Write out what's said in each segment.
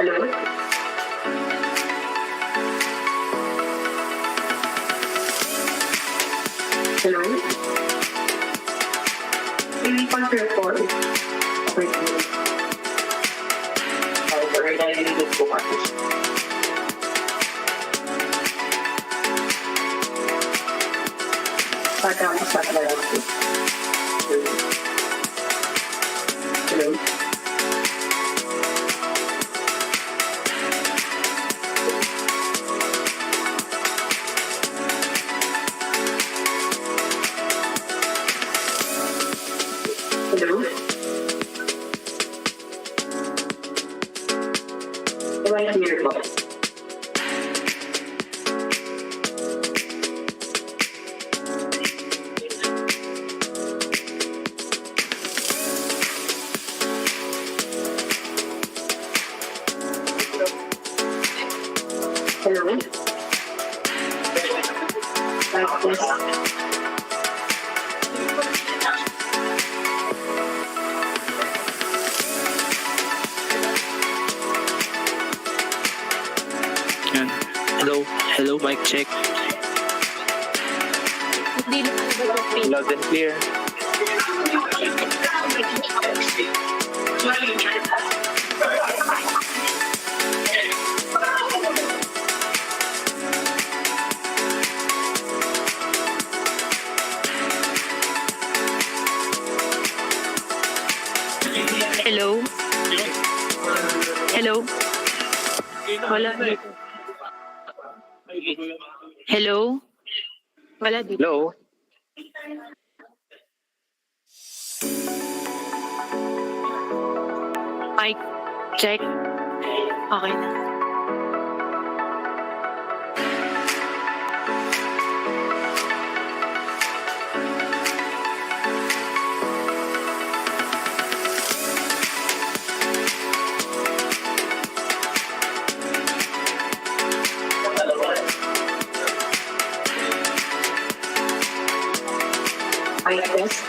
Hello? After 4. Very good po kasi. Pagkamasat na lang po. Hello? Hello? Right here po. Hello? Like this. Hello, mic check. Hindi naman Loud and clear. Hello? Hello? Wala dito. Hello? Wala dito. Hello? Mic check. Okay na. Like this.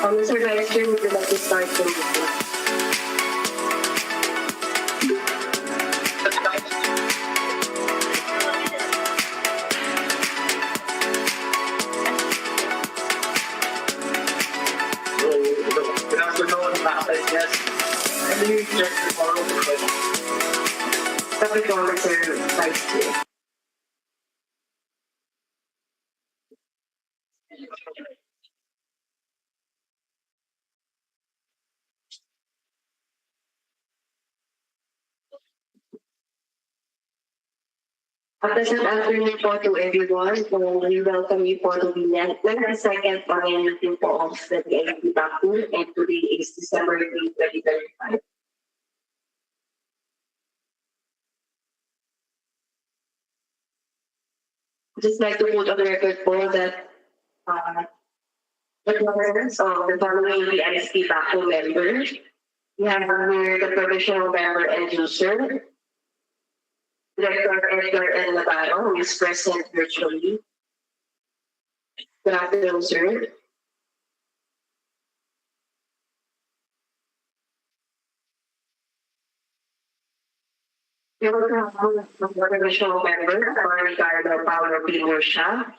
Mr. Vice Chair, would you like to start the meeting? Good afternoon, yes. I believe check the forum. Topic on Mr. Vice Chair. Pleasant afternoon po to everyone. We welcome you po to the second panel meeting po of the DIP Baku, and today is December 3, 2025. Just like to put on the record po that the governance of the following DIP Baku members, we have here the provisional member and user, Director Edgar N. Navarro, who is present virtually. Good afternoon, sir. We also have the provisional member, Ricardo Paulo Pinursia.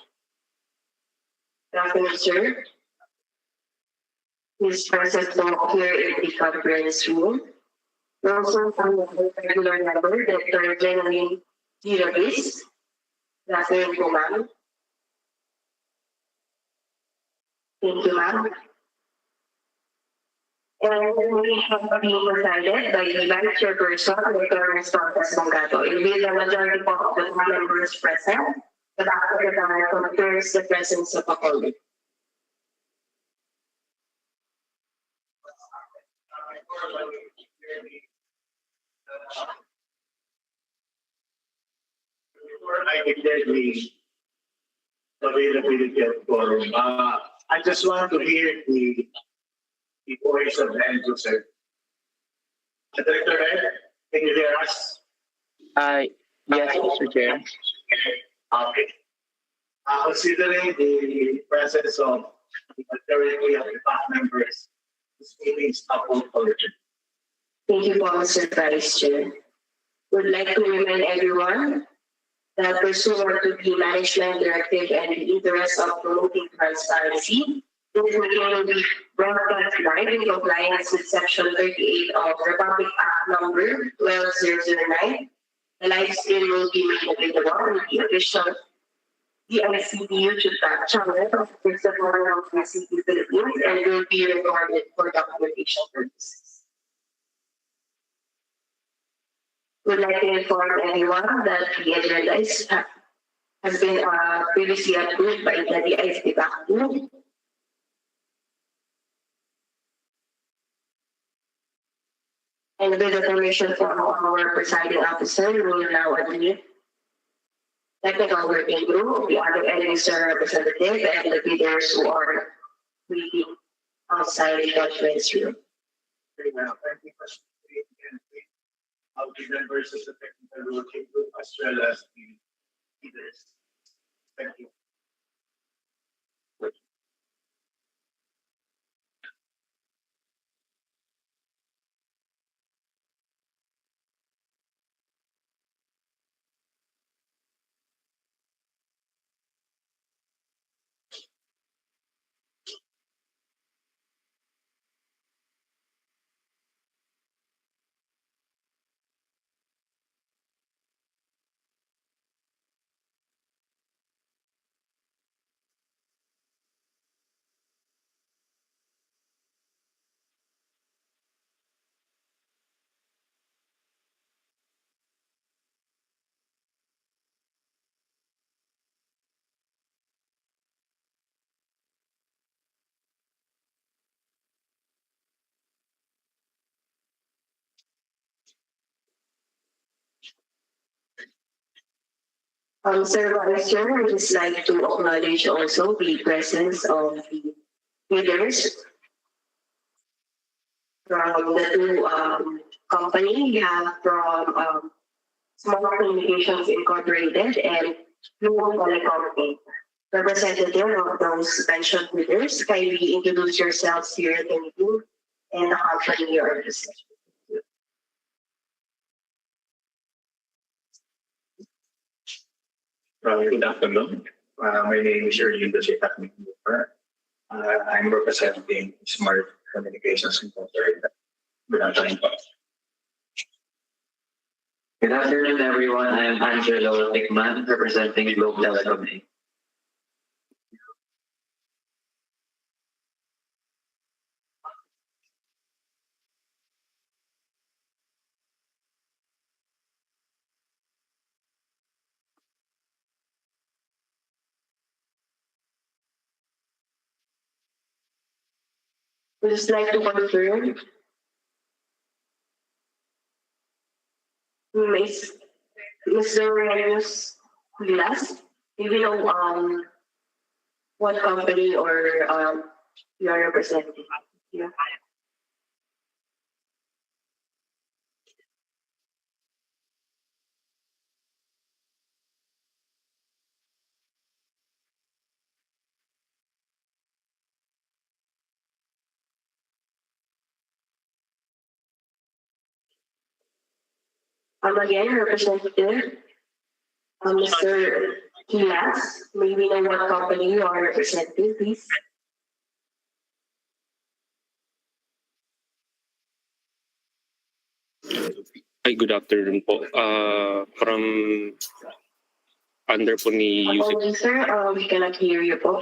Good afternoon, sir. He is present here in the conference room. We also have the regular member, Dr. Jenny Rebid. Good afternoon po, ma'am. Thank you, ma'am. And we have been presided by the Vice Chairperson, Dr. Santos Mangato. It will be the majority of the members present, but after that confirms the presence of a colleague. Before I declare the availability of quorum, I just want to hear the voice of the end user. Director Ed, can you hear us? Yes, Mr. Chair. Okay. Considering the presence of the majority of the top members, this meeting is now open. Thank you, Mr. Vice Chair. Would like to remind everyone that pursuant to the management directive and the interest of promoting transparency, this meeting will be broadcast live in compliance with Section 38 of Republic Act number 12009. The live stream will be made available on the official DICT YouTube channel of the Forum of the City Philippines and will be recorded for documentation purposes. Would like to inform everyone that the agenda has been previously approved by the DICT back group. And with the permission from our presiding officer, we will now admit technical working group, the other administrative representative, and the bidders who are waiting outside the conference room. Very well. Thank you for speaking of the members of the technical working group as well as the leaders. Thank you. Sir Vice Chair, I would just like to acknowledge also the presence of the leaders from the two company. We have from Small Communications Incorporated and Global Telecom Inc. Representative of those mentioned leaders, kindly introduce yourselves here in the meeting and the company you are representing. Good afternoon. My name is Erlin Dosita. I'm representing Smart Communications Incorporated. Good afternoon. Good afternoon, everyone. I'm Angelo Tickman, representing Global Telecom Inc. Would just like to confirm, Mr. Reyes Vilas, do you know what company or you are representing? Yeah. Again, representative, Mr. Vilas, may we know what company you are representing, please? Hi, good afternoon po. From under po ni Yusuf. Apologies, sir. We cannot hear you po.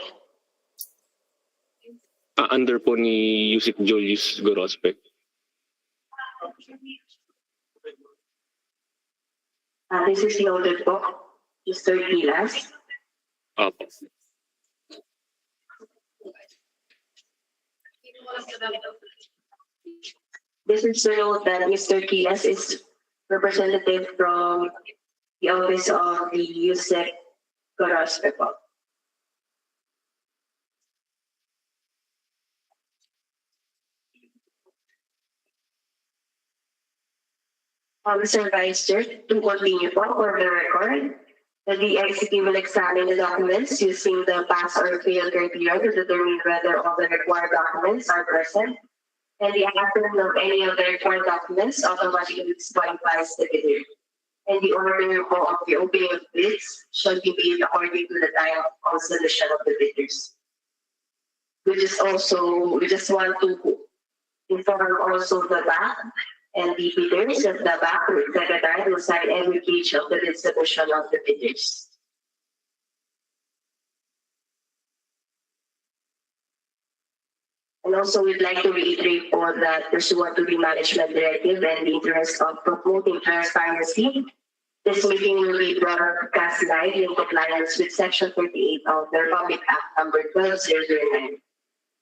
Under po ni Yusik Julius Gorospe. This is noted po, Mr. Pilas. Opo. This is to note that Mr. Pilas is representative from the office of the USEC Gorospe po. Mr. Vice Chair, to continue po for the record, the DICT will examine the documents using the pass or fail criteria to determine whether all the required documents are present, and the absence of any of the required documents automatically disqualifies the bidder. And the order of the opening of bids shall be made according to the time of submission of the bidders. We just want to inform also the back and the bidders at the back with secretary will sign every page of the bid submission of the bidders. And also we'd like to reiterate for that pursuant to the management directive and the interest of promoting transparency, this meeting will be broadcast live in compliance with Section 38 of the Republic Act number 12009.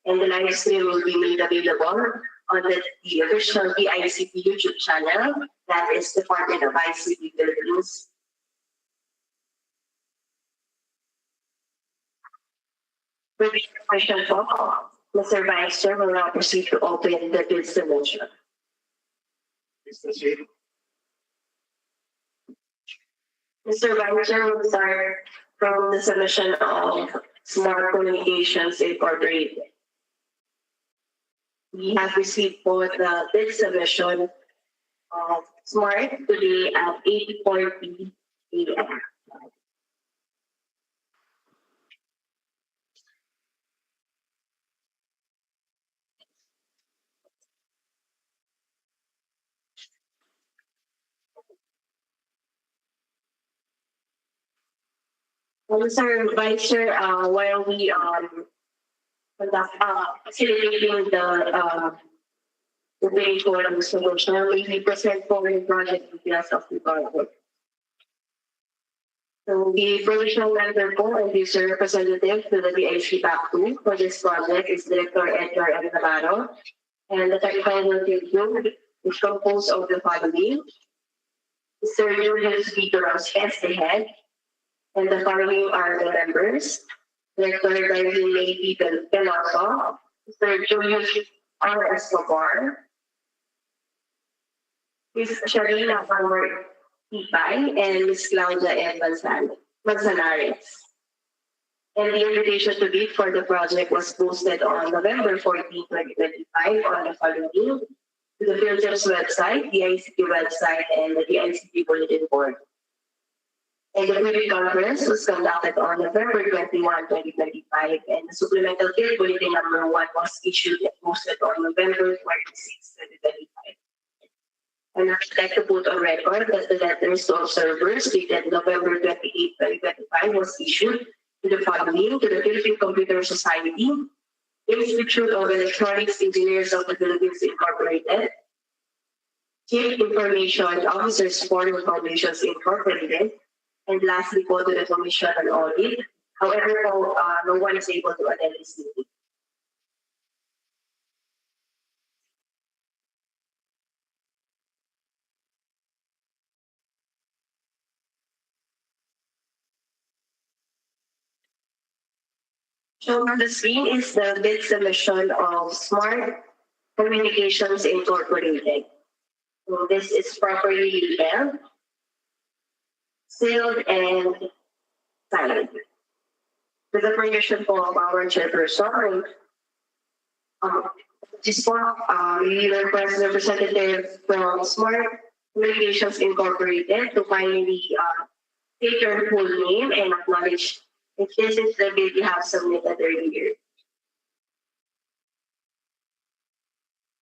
And the live stream will be made available on the official DICT YouTube channel, that is Department of ICT Philippines. For the question po, Mr. Vice Chair will now proceed to open the bid submission. Mr. Vice Chair will start from the submission of Smart Communications Incorporated. We have received for the bid submission of Smart today at 8:40 a.m. Mr. Vice Chair, while we facilitating the way for the solution, we present foreign project details of the project. So the provisional member po and the representative to the DIC BAC 2 for this project is Director Edgar M. Navarro, and the technical review is composed of the following: Mr. Julius V. Gorospe as the head, and the following are the members: Director Darlene Lady Peloso, Mr. Julius R. Escobar, Ms. Sharina Howard Tipay, and Ms. Claudia M. Manzanares. And the invitation to bid for the project was posted on November 14, 2025 on the following: to the Philippines website, the ICT website, and the ICT bulletin board. And the preview conference was conducted on November 21, 2025, and the supplemental bid bulletin number 1 was issued and posted on November 26, 2025. And I'd like to put on record that the letters to observers dated November 28, 2025 was issued to the following: to the Philippine Computer Society, Institute of Electronics Engineers of the Philippines Incorporated, Chief Information Officers for Informations Incorporated, and lastly po to the Commission on Audit. However, no one is able to attend this meeting. Shown on the screen is the bid submission of Smart Communications Incorporated. So this is properly labeled, sealed, and signed. With the permission of our chairperson, we request the representative from Smart Communications Incorporated to kindly take your full name and acknowledge if this is the bid you have submitted earlier.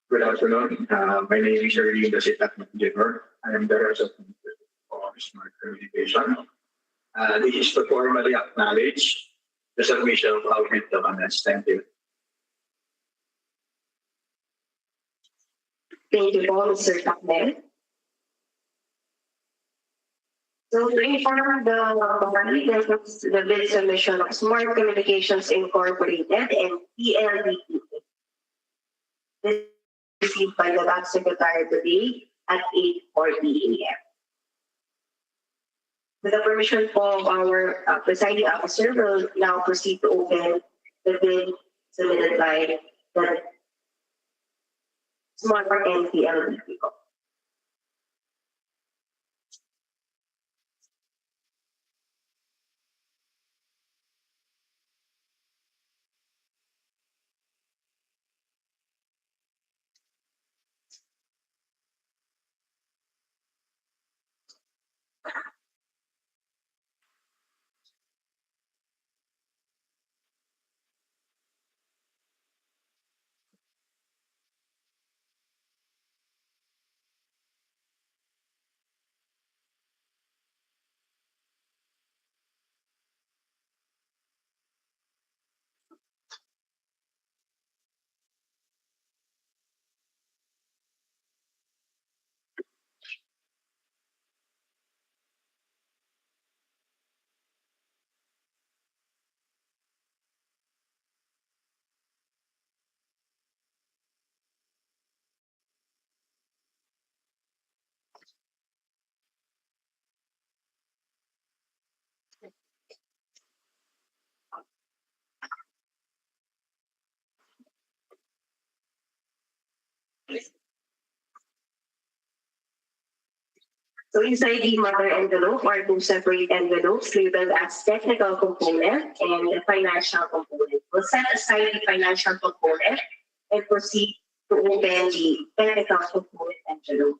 Good afternoon. My name is Rebid Jr. I am the representative of Smart Communication. This is to formally acknowledge the submission of our bid documents. Thank you. Thank you po, Mr. Takmel. So to inform the company, this is the bid submission of Smart Communications Incorporated and PLDT. This is received by the Bank Secretary today at 8:40 a.m. With the permission of our presiding officer, we'll now proceed to open the bid submitted by the Smart and PLDT. So inside the mother envelope are two separate envelopes labeled as technical component and the financial component. We'll set aside the financial component and proceed to open the technical component envelope.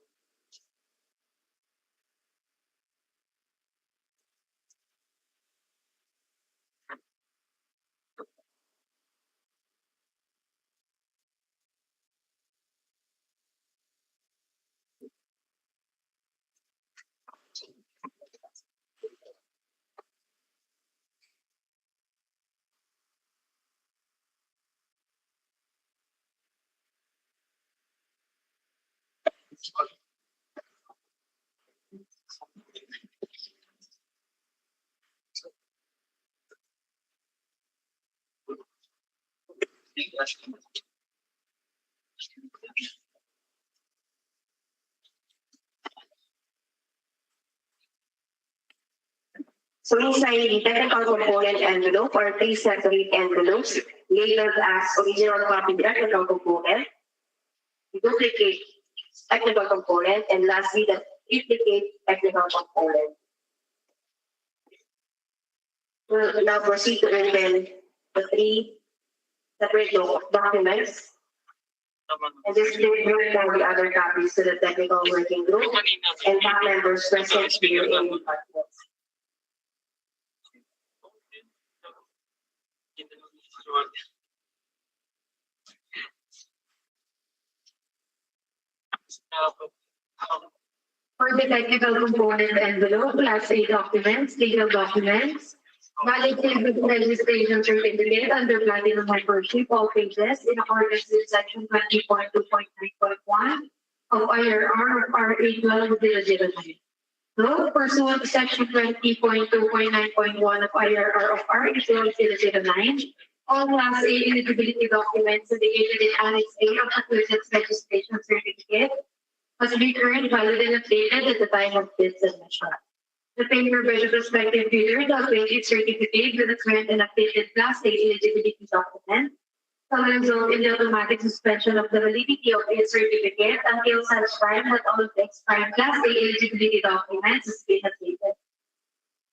So inside the technical component envelope are three separate envelopes labeled as original copy technical component, the duplicate technical component, and lastly the triplicate technical component. We'll now proceed to open the three separate documents. And this will bring for the other copies to the technical working group and top members present here in the departments. For the technical component envelope, Class A documents, legal documents, valid registration certificate under platinum membership, all pages in accordance with section 20.2.9.1 of IRR of R81209. Note, pursuant to section 20.2.9.1 of IRR of R81209, all Class A eligibility documents indicated in Annex A of the Citizens Registration Certificate must be current, valid, and updated at the time of bid submission. The paper by the prospective bidder does its certificate with the current and updated Class A eligibility document shall result in the automatic suspension of the validity of its certificate until such time that all of the expired Class A eligibility documents has been updated.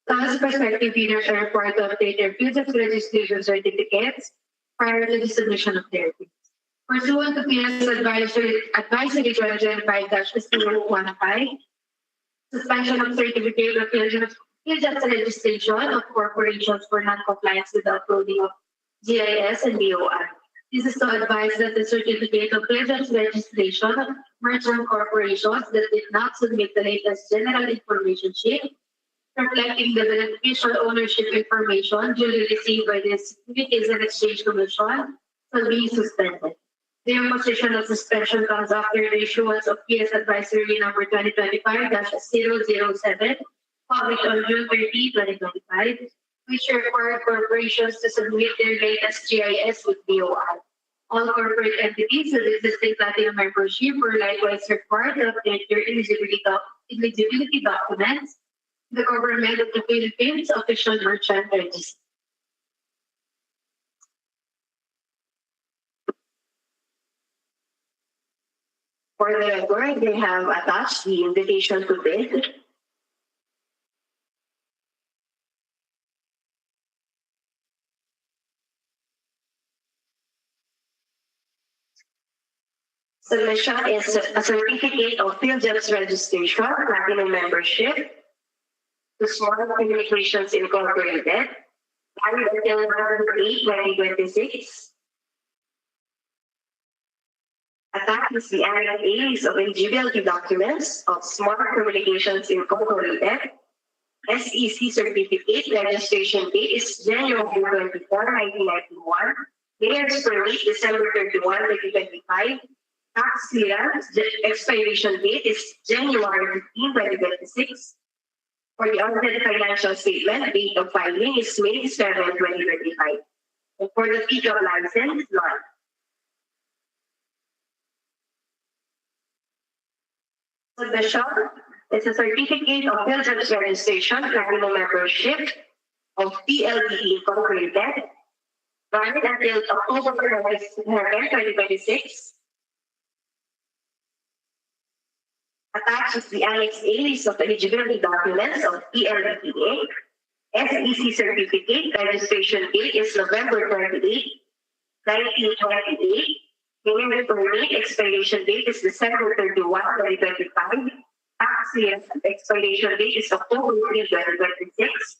Thus, prospective bidders are required to update their future registration certificates prior to the submission of their bids. Pursuant to PS Advisory 2025-015, suspension of certificate of just registration of corporations for non-compliance with the uploading of GIS and BOI. This is to advise that the certificate of just registration of merchant corporations that did not submit the latest general information sheet reflecting the beneficial ownership information duly received by the Securities and Exchange Commission will be suspended. The imposition of suspension comes after the issuance of PS Advisory Number 2025-007, published on June 30, 2025, which required corporations to submit their latest GIS with BOI. All corporate entities with existing platinum membership were likewise required to update their eligibility documents, the Government of the Philippines Official Merchant Register. For the record, they have attached the invitation to bid. Submission is a certificate of field jobs registration, platinum membership, to Smart Communications Incorporated, valid until November 8, 2026. Attached is the annual A's of eligibility documents of Smart Communications Incorporated. SEC certificate registration date is January 24, 1991. Mayor's permit December 31, 2025. Tax clearance expiration date is January 15, 2026. For the audited financial statement, date of filing is May 7, 2025. And for the fee of license, none. Submission is a certificate of field jobs registration, platinum membership of PLDT Incorporated, valid until October 2026. Attached is the Annex A list of eligibility documents of PLDT Inc. SEC certificate registration date is November 28, 1928. Mayor permit expiration date is December 31, 2025. Tax clearance expiration date is October 3, 2026.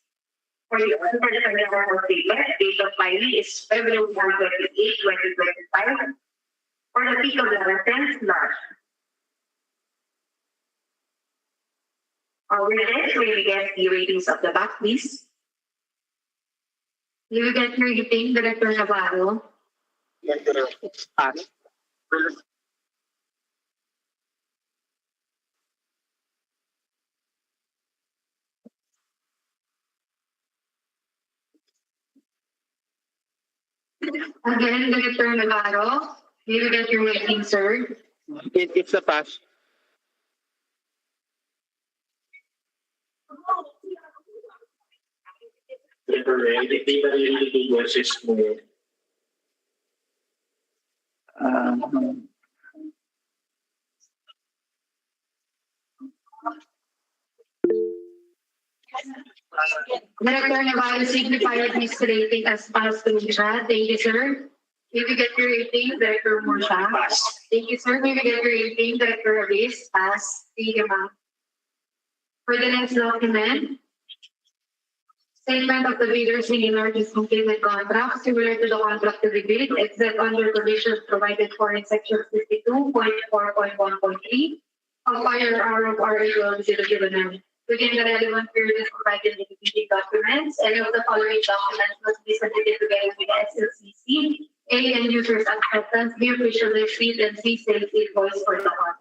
For the audited financial statement, date of filing is February 28, 2025. For the fee of license, none. Our next, may we get the ratings of the back, please? You will get your rating, Director Navarro. Pass. Again, Director Navarro, you will get your rating, sir. It's a pass. Director Navarro signified his rating as pass to Misha. Thank you, sir. May we get your rating, Director Morsha? Pass. Thank you, sir. May we get your rating, Director Aris? Pass. Thank you, ma'am. For the next document, statement of the bidder similar to completed contract, similar to the contract to be bid, except under conditions provided for in section 52.4.1.3 of Fire Hour of RA 100 within the relevant period provided in the bidding documents. Any of the following documents must be submitted together with the SLCC, A, and user's acceptance, B, official receipt, and C, sales invoice for the contract.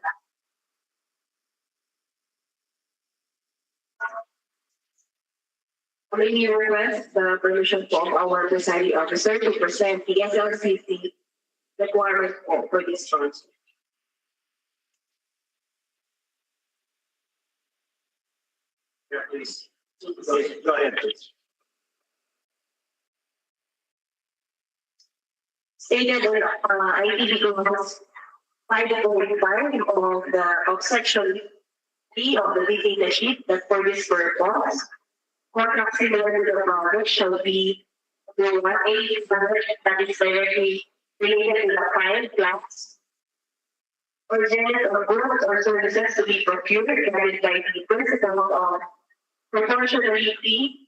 May we request the permission from our presiding officer to present the SLCC requirement for this transfer. Yeah, please. Go ahead, please. Stated in ITB Clause 5.5 of Section B of the data sheet that for this purpose, contract similar to the project shall be the 1A that is directly related to the client class or general or goods or services to be procured guided by the principle of proportionality,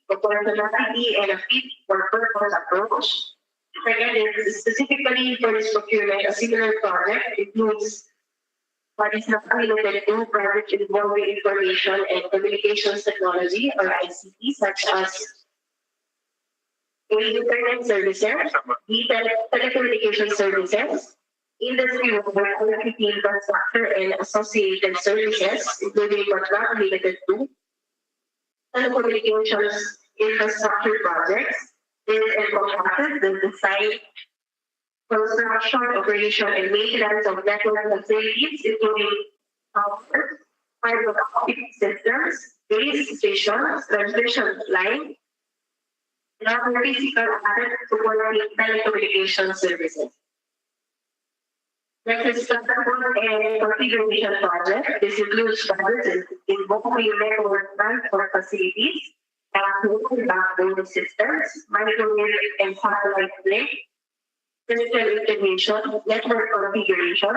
and a fit for purpose approach. Second is specifically for this procurement, a similar project includes but is not limited to project involving information and communications technology or ICT, such as internet services, telecommunication services, industry infrastructure and associated services, including but not limited to telecommunications infrastructure projects. This encompasses the design, construction, operation, and maintenance of network facilities, including power, fiber optic systems, base stations, transmission line, and other physical assets supporting telecommunication services. Next is support and configuration project. This includes projects involving network transport facilities, backbone systems, microwave and satellite link, system integration, network configuration,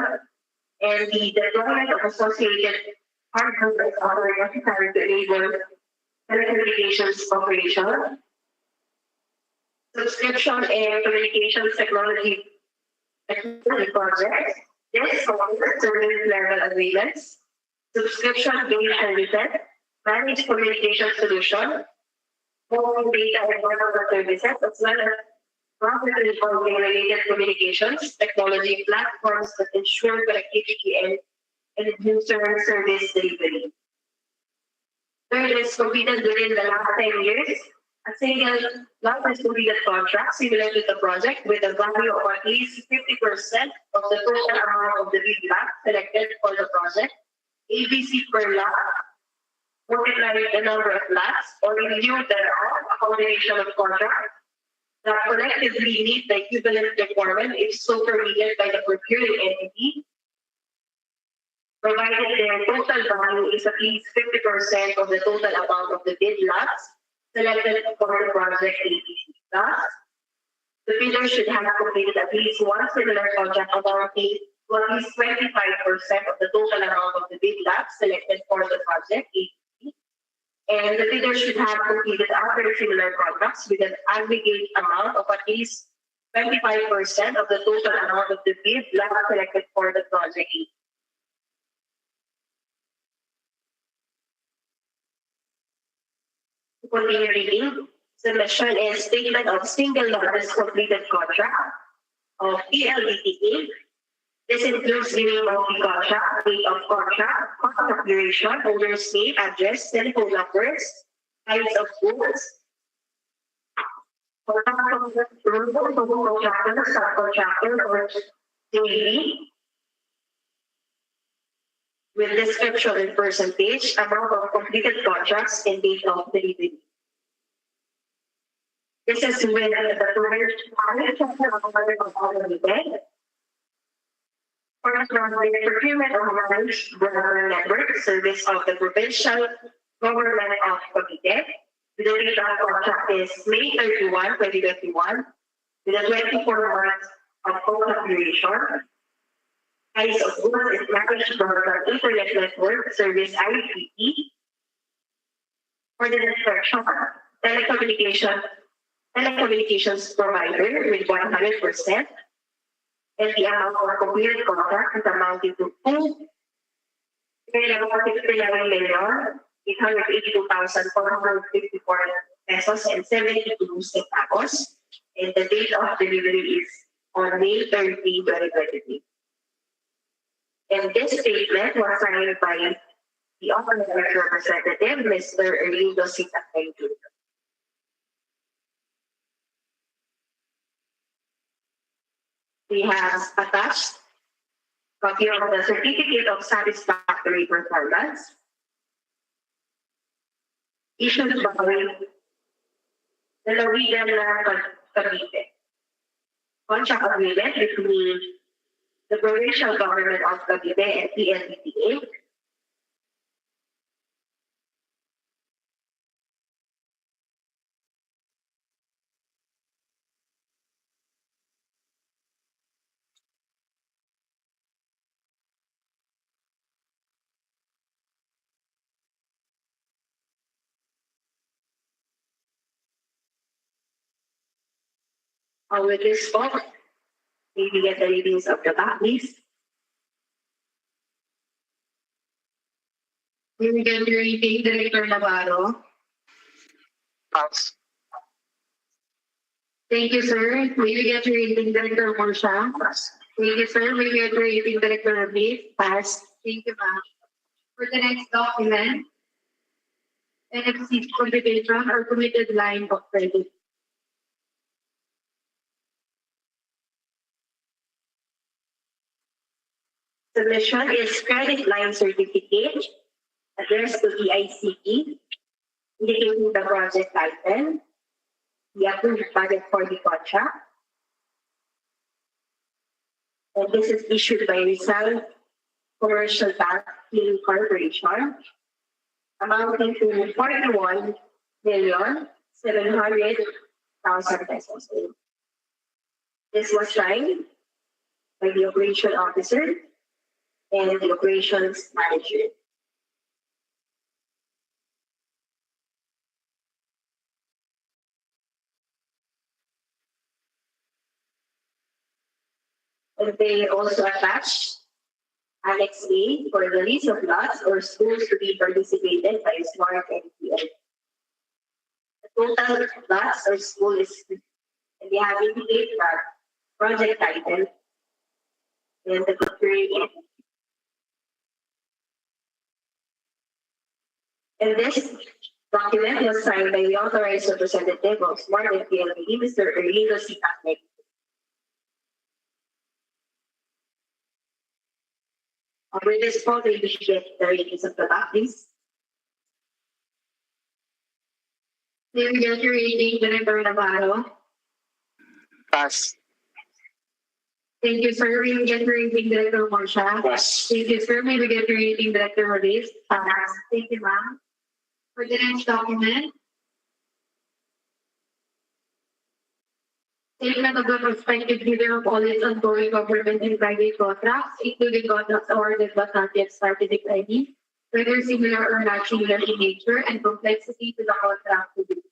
and the deployment of associated hardware and software necessary to enable telecommunications operation, subscription and communications technology projects. This covers service level agreements, subscription-based services, managed communication solution, mobile data and mobile services, as well as process involving related communications, technology platforms that ensure connectivity and user service delivery. Third is completed within the last 10 years. A single largest completed contract similar to the project with a value of at least 50% of the total amount of the bid lot selected for the project. ABC per lot, multiplying the number of lots, or in lieu thereof, a combination of contracts that collectively meet the equivalent requirement if so permitted by the procuring entity, provided their total value is at least 50% of the total amount of the bid lots selected for the project ABC. Thus, the bidder should have completed at least one similar contract amounting to at least 25% of the total amount of the bid lots selected for the project ABC. And the bidder should have completed other similar contracts with an aggregate amount of at least 25% of the total amount of the bid lot selected for the project ABC. Continue reading. Submission is statement of single largest completed contract of PLDT. This includes the name of the contract, date of contract, contract duration, owner's name, address, telephone numbers, types of goods, contractor, subcontractor, or JV, with description and percentage, amount of completed contracts, and date of delivery. This is with the procurement of managed government network service of the provincial government of Cavite. The date of contract is May 31, 2021, with a 24 months of contract duration. Types of goods is managed government internet network service IPT. For the description, telecommunications provider with 100%, and the amount of completed contract is amounting to 2,882,454 pesos and 72 centavos, and the date of delivery is on May 30, 2023. And this statement was signed by the authorized representative, Mr. Erlindo Sitacay Jr. We have attached copy of the certificate of satisfactory performance issued by the Norwegian Cavite. Contract agreement between the provincial government of Cavite and PLDT. With this book, maybe get the readings of the back, please. May we get your reading, Director Navarro? Pass. Thank you, sir. May we get your reading, Director Morsha? Thank you, sir. May we reading Director Rebid? Pass. Thank you, ma'am. For the next document, NFC contribution or committed line of credit. Submission is credit line certificate addressed to the ICE, indicating the project title, the approved budget for the contract. And this is issued by Rizal Commercial Bank Corporation, amounting to 41,700,000 pesos. This was signed by the operation officer and the operations manager. And they also attached Annex A for the list of lots or schools to be participated by Smart NPL. The total lots or school is, and they have indicated that project title and the procurement. And this document was signed by the authorized representative of Smart NPL, Mr. Erlino C. Tacnic. With this photo, you should get the ratings of the back, please. May we get your rating, Director Navarro? Pass. Thank you, sir. May we get your rating, Director Morsha? Pass. Thank you, sir. May we get your rating, Director Maurice? Pass. Thank you, ma'am. For the next document, statement of the prospective bidder of all its ongoing government and private contracts, including contracts awarded but not yet started declining, whether similar or not similar in nature and complexity to the contract to be.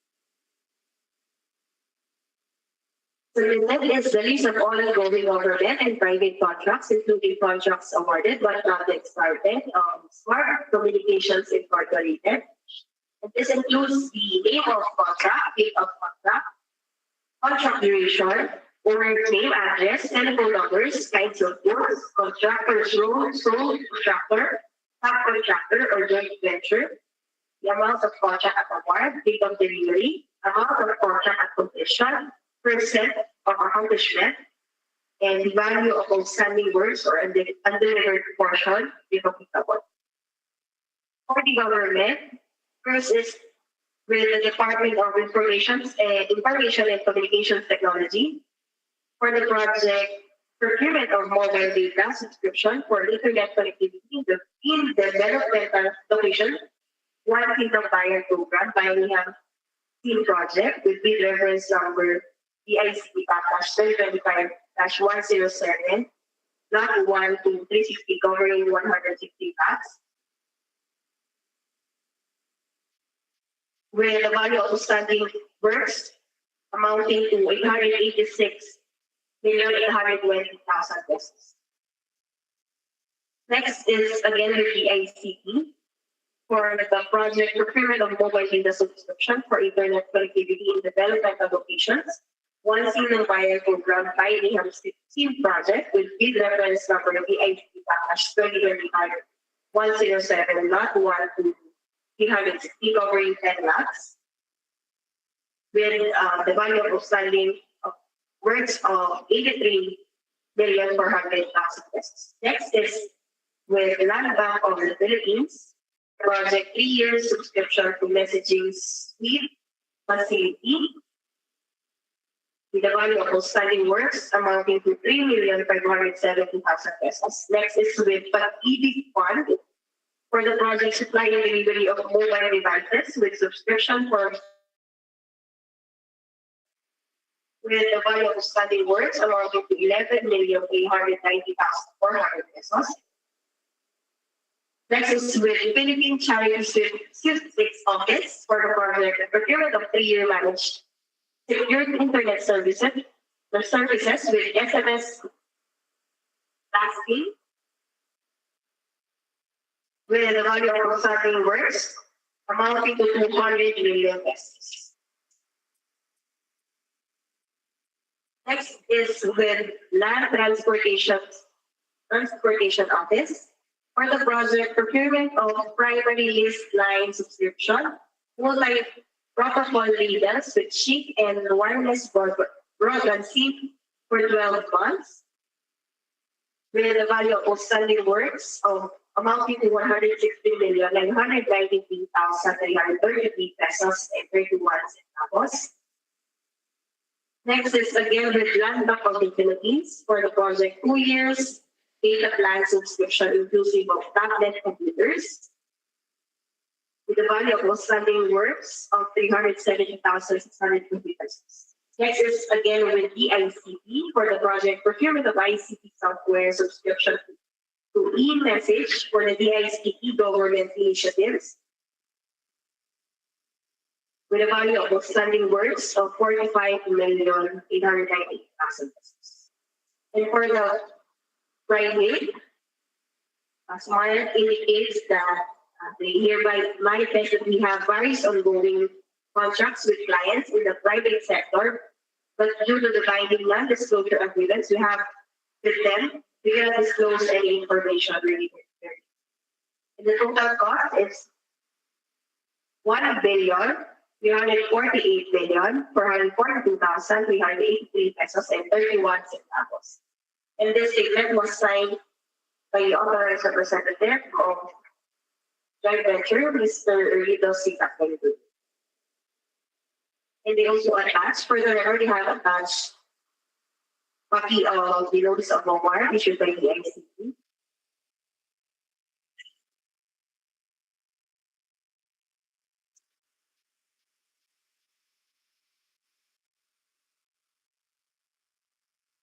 So the next is the list of all ongoing government and private contracts, including contracts awarded but not yet started, Smart Communications Incorporated. And this includes the name of contract, date of contract duration, owner name, address, telephone numbers, kinds of works, contractor's role, sole contractor, subcontractor, or joint venture, the amount of contract at award, date of delivery, amount of contract at completion, percent of accomplishment, and the value of outstanding works or undelivered portion, if applicable. For the government, first is with the Department of Information and Communications Technology for the project Procurement of Mobile Data Subscription for Internet Connectivity in Developmental Location, One Kingdom Bayan Program, Bayanihan Team Project with bid reference number DICP-2025-107, Lot 1 to 360 covering 160 lots. With the value of outstanding works amounting to 886,820,000 pesos. Next is again the ICT for the project Procurement of Mobile Data Subscription for Internet Connectivity in Developmental Locations, One Single Bayan Program Bayanihan Team Project with bid reference number DICP-2025-107, Lot 1 to 360 covering 10 lots with the value of outstanding works of 83,400,000 pesos. Next is with Land Bank of the Philippines, project 3-year subscription to messaging suite facility with the value of outstanding works amounting to 3,570,000 pesos. Next is with PAG-IBIG Fund for the project supply and delivery of mobile devices with subscription for with the value of outstanding works amounting to 11,890,400 pesos. Next is with Philippine Charity Swift 6 Office for the project Procurement of 3-year managed secured internet services, the services with SMS tasking with the value of outstanding works amounting to 200 million pesos. Next is with Land Transportation Office for the project procurement of primary list line subscription, multi-protocol labels with chic and wireless broadband SIM for 12 months, with a value of outstanding works of amounting to 160,993,333 pesos and 31 centavos. Next is again with Land Bank of the Philippines for the project 2 years data plan subscription inclusive of tablet computers, with a value of outstanding works of 370,650 pesos. Next is again with DICT for the project procurement of ICT software subscription to e-message for the DICT government initiatives, with a value of outstanding works of 45,898,000 pesos. And for the Friday, Smart indicates that they hereby manifest that we have various ongoing contracts with clients in the private sector, but due to the binding non-disclosure agreements we have with them, we cannot disclose any information related to them. And the total cost is 1,348,442,383 pesos and 31 centavos. And this statement was signed by the authorized representative of joint venture, Mr. Rebid. And they also attached, further, I already have attached copy of the notice of award issued by the ICT.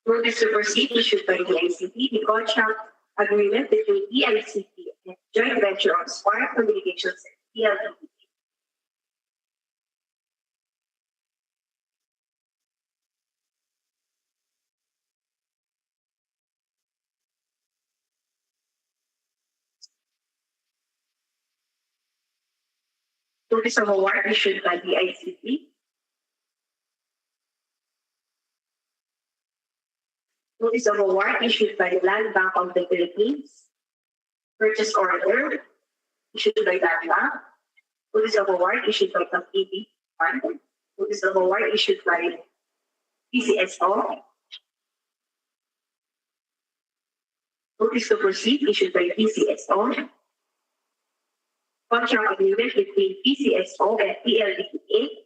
Notice to proceed issued by the ICT, the contract agreement between the ICT and joint venture of Smart Communications PLDT. Notice of award issued by the ICT. Notice of award issued by the Land Bank of the Philippines. Purchase order issued by DANLA. Notice of award issued by PPP Fund. Notice of award issued by PCSO. Notice to proceed issued by PCSO. Contract agreement between PCSO and PLDTA.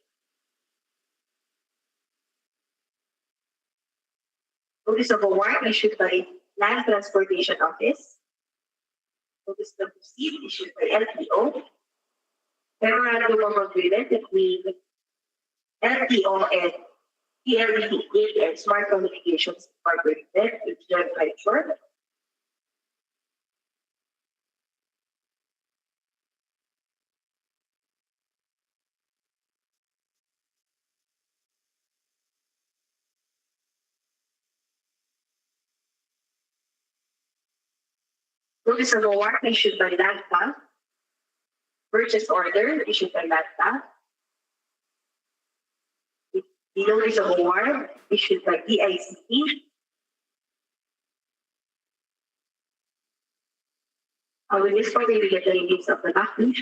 Notice of award issued by Land Transportation Office. Notice to proceed issued by LTO. Memorandum of agreement between LTO and PLDTA and Smart Communications Incorporated with joint venture. Notice of award issued by LANTA. Purchase order issued by LANTA. The notice of award issued by DICT. With this point, we will get the ratings of the document.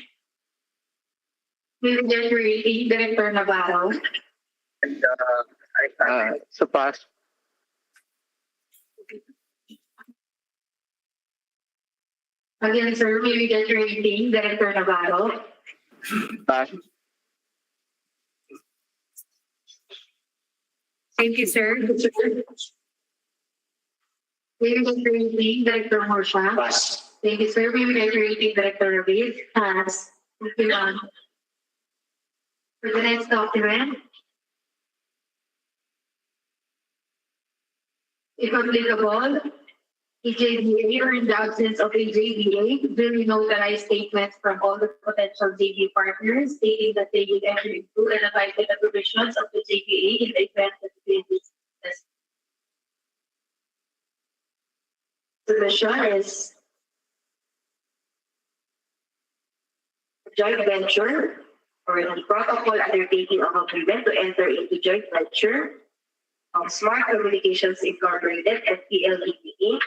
We will get the rating, Director Navarro. And sa pass. Again, sir, we will get the rating, Director Navarro. Pass. Thank you, sir. We will get the rating, Director Morsha. Pass. Thank you, sir. We will get the rating, Director Rebid. Pass. Thank you, ma'am. For the next document, if applicable, EJBA or in the absence of EJBA, duly notarized statements from all the potential JBA partners stating that they will enter into and abide by the provisions of the JBA in the event that the submission is a joint venture or the protocol undertaking of agreement to enter into joint venture of Smart Communications Incorporated and PLDT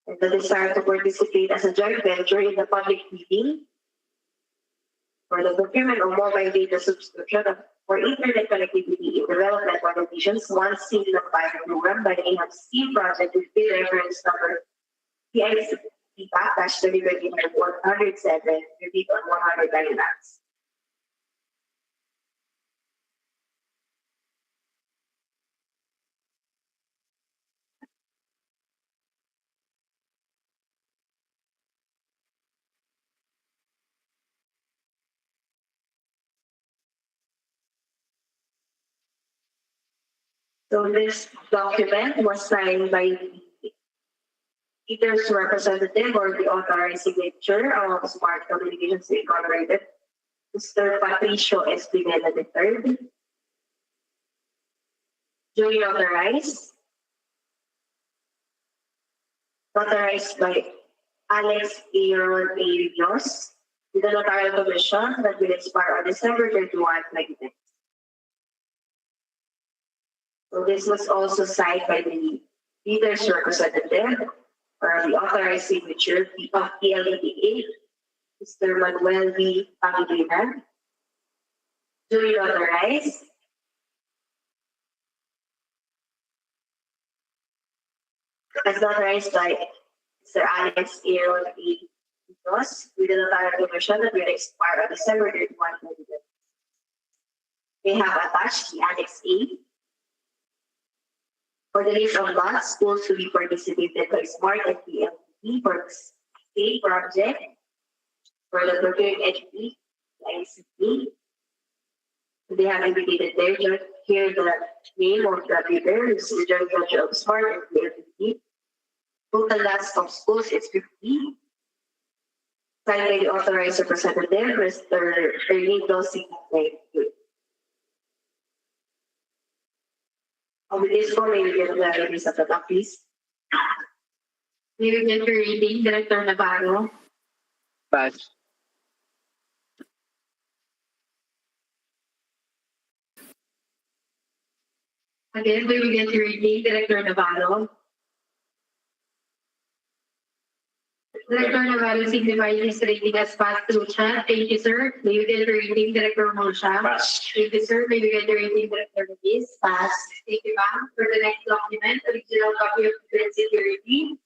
and the desire to participate as a joint venture in the public meeting for the procurement of mobile data subscription for internet connectivity in developmental conditions, one single pilot program by the name of Steam Project with bid reference number PIC-2025-107, repeat on 109 lakhs. So this document was signed by the leader's representative or the authorized signature of Smart Communications Incorporated, Mr. Patricio Espinela III. Duly authorized by Alex Aaron A. Rios, with a notarial commission that will expire on December 31, 2010. So this was also signed by the leader's representative or the authorized signature of PLDT, Mr. Manuel V. Pangilinan. Duly authorized as authorized by Mr. Alex Aaron A. Rios, with a notarial commission that will expire on December 31, 2010. They have attached the Annex A for the list of lots schools to be participated by Smart and PLDT for the state project for the procuring entity, the ICT. They have indicated there, just here the name of the bidder is the joint venture of Smart and PLDT. Total lots of schools is 50. Signed by the authorized representative, Mr. Ernesto Sigmund. With this one, may we get the release of the top, please? May we get your reading, Director Navarro? Pass. Again, may we get your reading, Director Navarro? Director Navarro signifies his rating as passed through chat. Thank you, sir. May we get your rating, Director Mosha? Pass. Thank you, sir. May we get your rating, Director Ruiz? Pass. Thank you, ma'am. For the next document, original copy of the security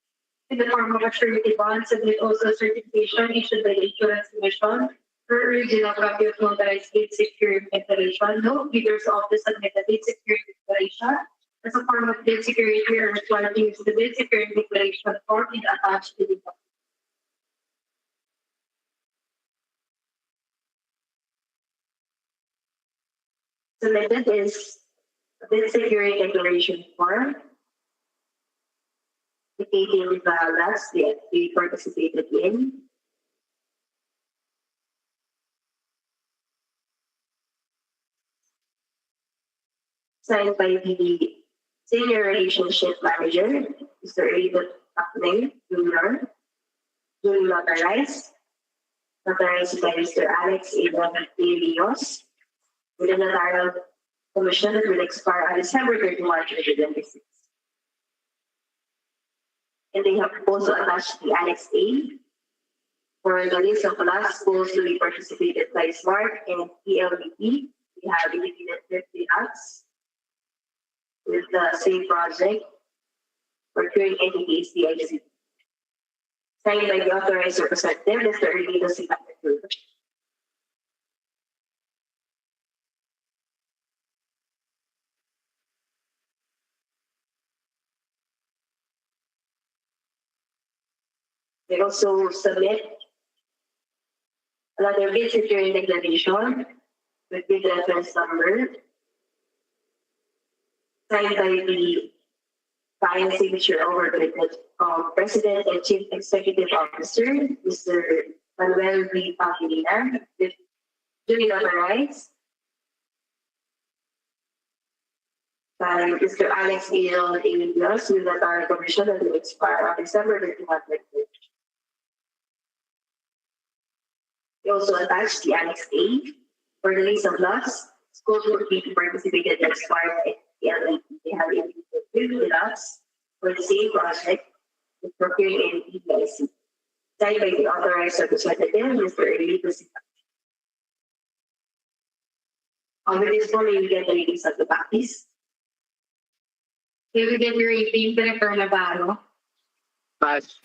in the form of a surety bond, submit also certification issued by the Insurance Commission for original copy of notarized bid security declaration. No bidders of the submitted bid security declaration as a form of bid security are required to use the bid security declaration form is attached to the document. Submitted is a bid security declaration form indicating the lots that we participated in. Signed by the Senior Relationship Manager, Mr. Rebid, Jr., duly notarized by Mr. Alex Aaron A. Rios, with a notarial commission that will expire on December 31, 2026. And they have also attached the Annex A for the list of last schools to be participated by Smart and PLDT. We have indicated 50 lots with the same project procuring entities, the ICT. Signed by the authorized representative, Mr. Ernesto Sigmund. They also submit another bid security declaration with bid reference number signed by the Bayan signature over the President and Chief Executive Officer, Mr. Manuel V. Pangilinan, with duly notarized by Mr. Alex Aaron A. Rios, with that our commission that will expire on December 31. We also attached the Annex A For the list of lots, schools will be participated in smart LEP. They have individual 50 lots for the same project with procuring and PBIC. Signed by the authorized representative, Mr. Rebid. With this one, you get the ratings of the back, please. May we get your rating, Director Navarro? Pass.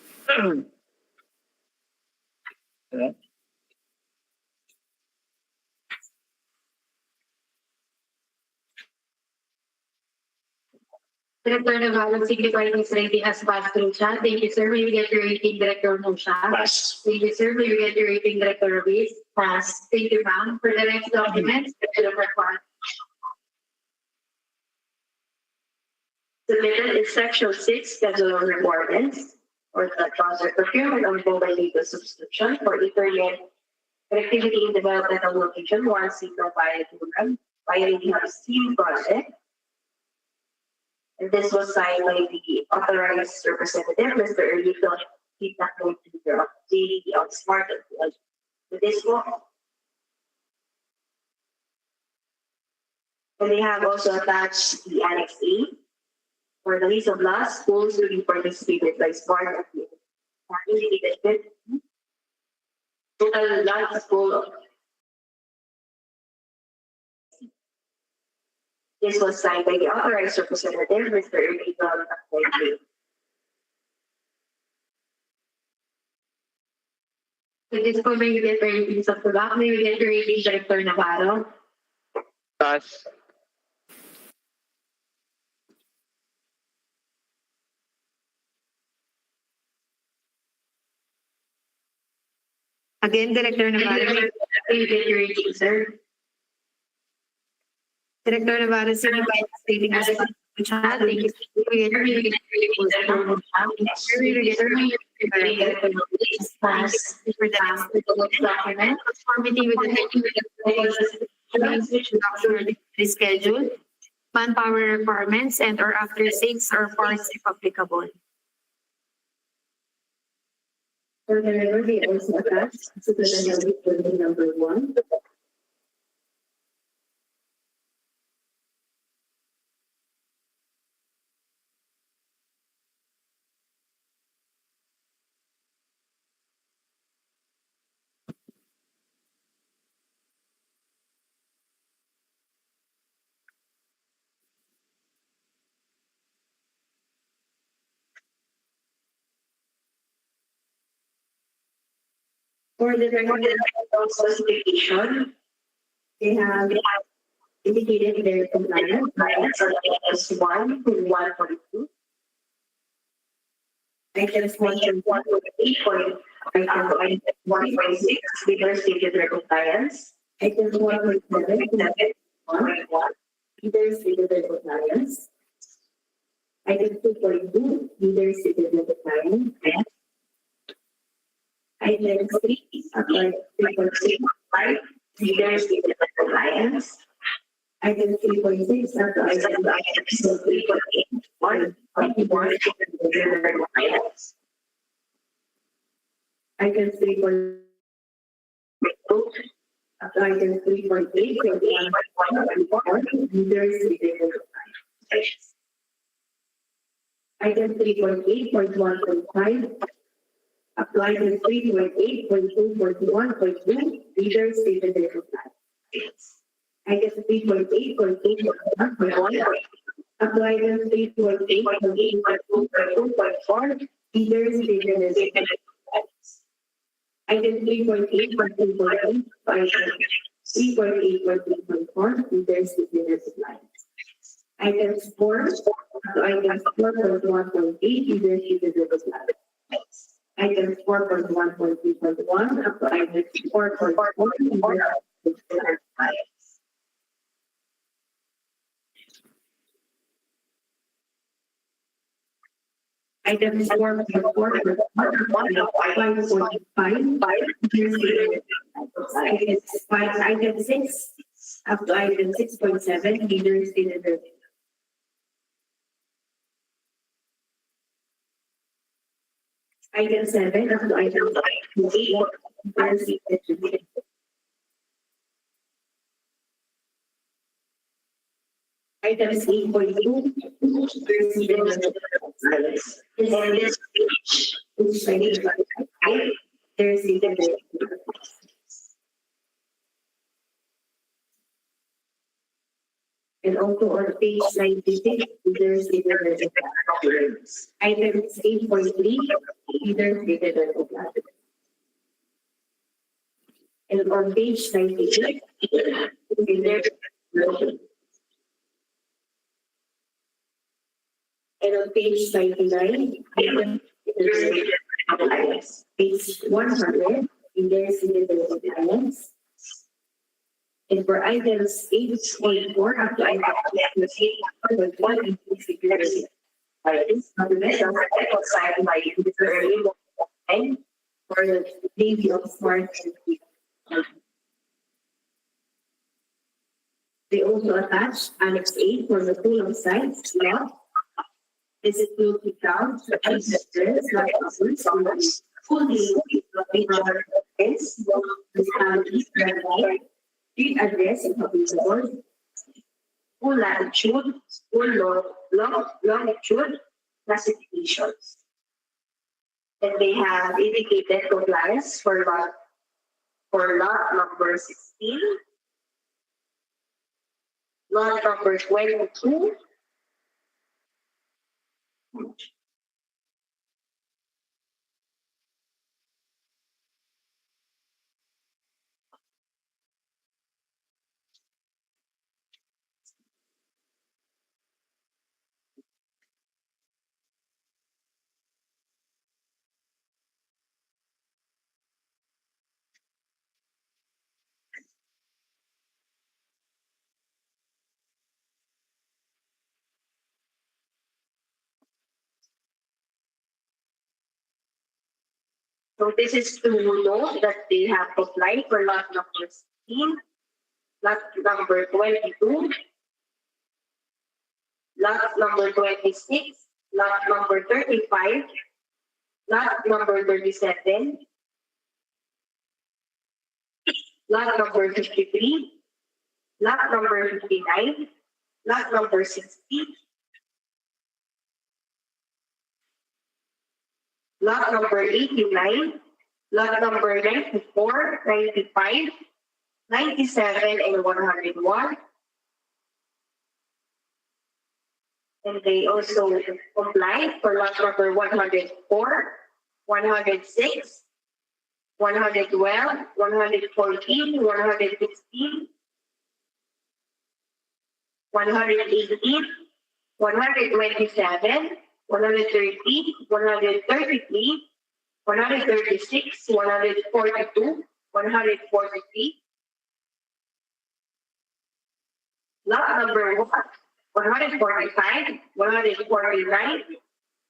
Director Navarro, signify his rating as pass through chat. Thank you, sir. May we get your rating, Director Musha? Pass. Thank you, sir. May we get your rating, Director Rebid? Pass. Thank you, ma'am. For the next documents, Director Kwan. Submitted in section 6, schedule of requirements or the project procurement of mobile data subscription for Ethernet connectivity in developmental location, Juansim program, Bayanihan Steam project. And this was signed by the authorized representative, Mr. Rebid, feedback note leader of JDP on Smart and with this one. And they have also attached the Annex A for the list of last schools to be participated by Smart and indicated with total last school. This was signed by the authorized representative, Mr. Rebid. With this point, may we get your ratings of the back? May we get your rating, Director Navarro? Pass. Again, Director Navarro, may we get your rating, sir? Director Navarro, signify his rating as pass through chat. Thank you, sir. May we get your rating, Director Musha? May we get your rating, Director Rebid? Pass. For the next document, conformity with the which is rescheduled, manpower requirements, and or after 6 or parts if applicable. For the record, they also attached superintendent building number 1. For the recommended specification, they have indicated their compliance on items 1 to 142. Items 1 to 148 for item 1.6, leaders stated their compliance. Items 1.7, 1.1, leaders stated their compliance. Item 2.2, leaders stated their compliance. Item 3, 3.5, leaders stated their compliance. Item 3.6, item 3.8, 1.1, compliance. Item 3.2, item 3.8, leaders stated their compliance. Item 3.8.1.5, apply to 3.8.2.1.2, leaders stated their compliance. Item 3.8.8.1.1, apply to 3.8.8.2.2.4, leaders stated their compliance. Item 3.8.2.8, 3.8.2.4, leaders stated their compliance. Items 4 to items 4.1.8, leaders stated their compliance. Items 4.1.3.1 up to items 4.4. Items 4.4, 5.5, item 6 up to item 6.7, leaders stated their. Item 7 up to item 8, Item 8.2. In this page, which I need to write, there is a difference. And also on page 96, there is a difference. Item 8.3, either stated as a class. And on page 98, there is and on page 99, page 100, in there is the balance. And for items 8.4 up to item 8.1 and 6 items, signed by the early and for the Navy of Smart. They also attach Annex 8 for the pool of sites. This is to be found to ancestors, like others, fully street address and public board, full latitude, full longitude classifications. And they have indicated compliance for lot number 16, lot number 22, so this is to know that they have applied for lot number 16, lot number 22, lot number 26, lot number 35, lot number 37, lot number 53, lot number 59, lot number 60, lot number 89, lot number 94, 95, 97, and 101. And they also complied for lot number 104, 106, 112, 114, 116, 118, 127, 130, 133, 136, 142, 143. Lot number 145, 149,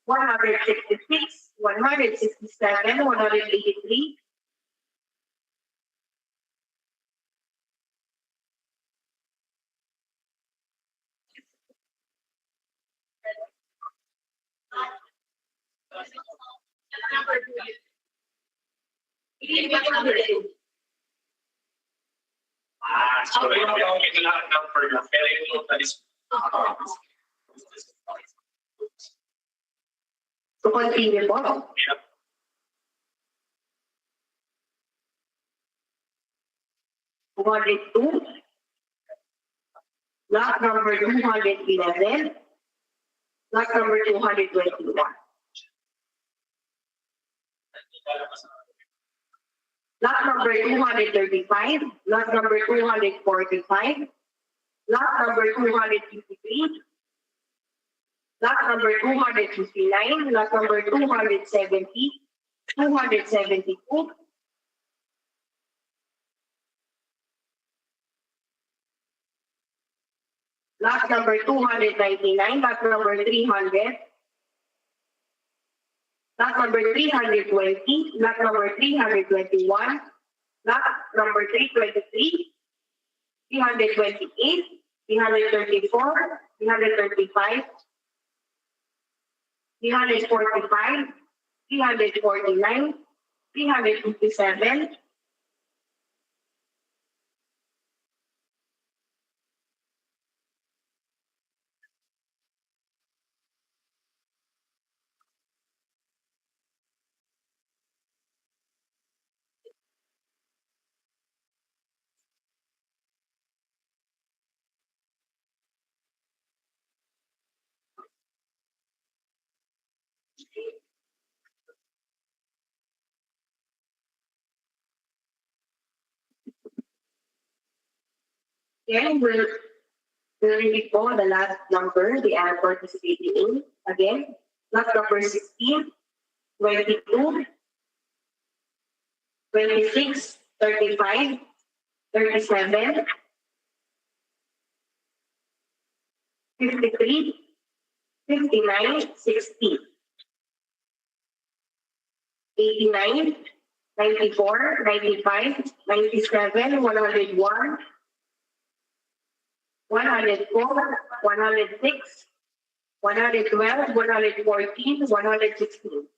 166, 167, 183, So ito lahat ng program. Pero yung total is to continue po. yeah. 202, lot number 211, lot number 221. Lot number 235, lot number 245, lot number 253, lot number 259, lot number 270, 272, lot number 299, lot number 300, lot number 320, lot number 321, lot number 323, 328, 334, 335, 345, 349, 357, Again, we'll read po the last number they are participating in. Again, last number 16, 22, 26, 35, 37, 53, 59, 60, 89, 94, 95, 97, 101, 104, 106, 112, 114, 116,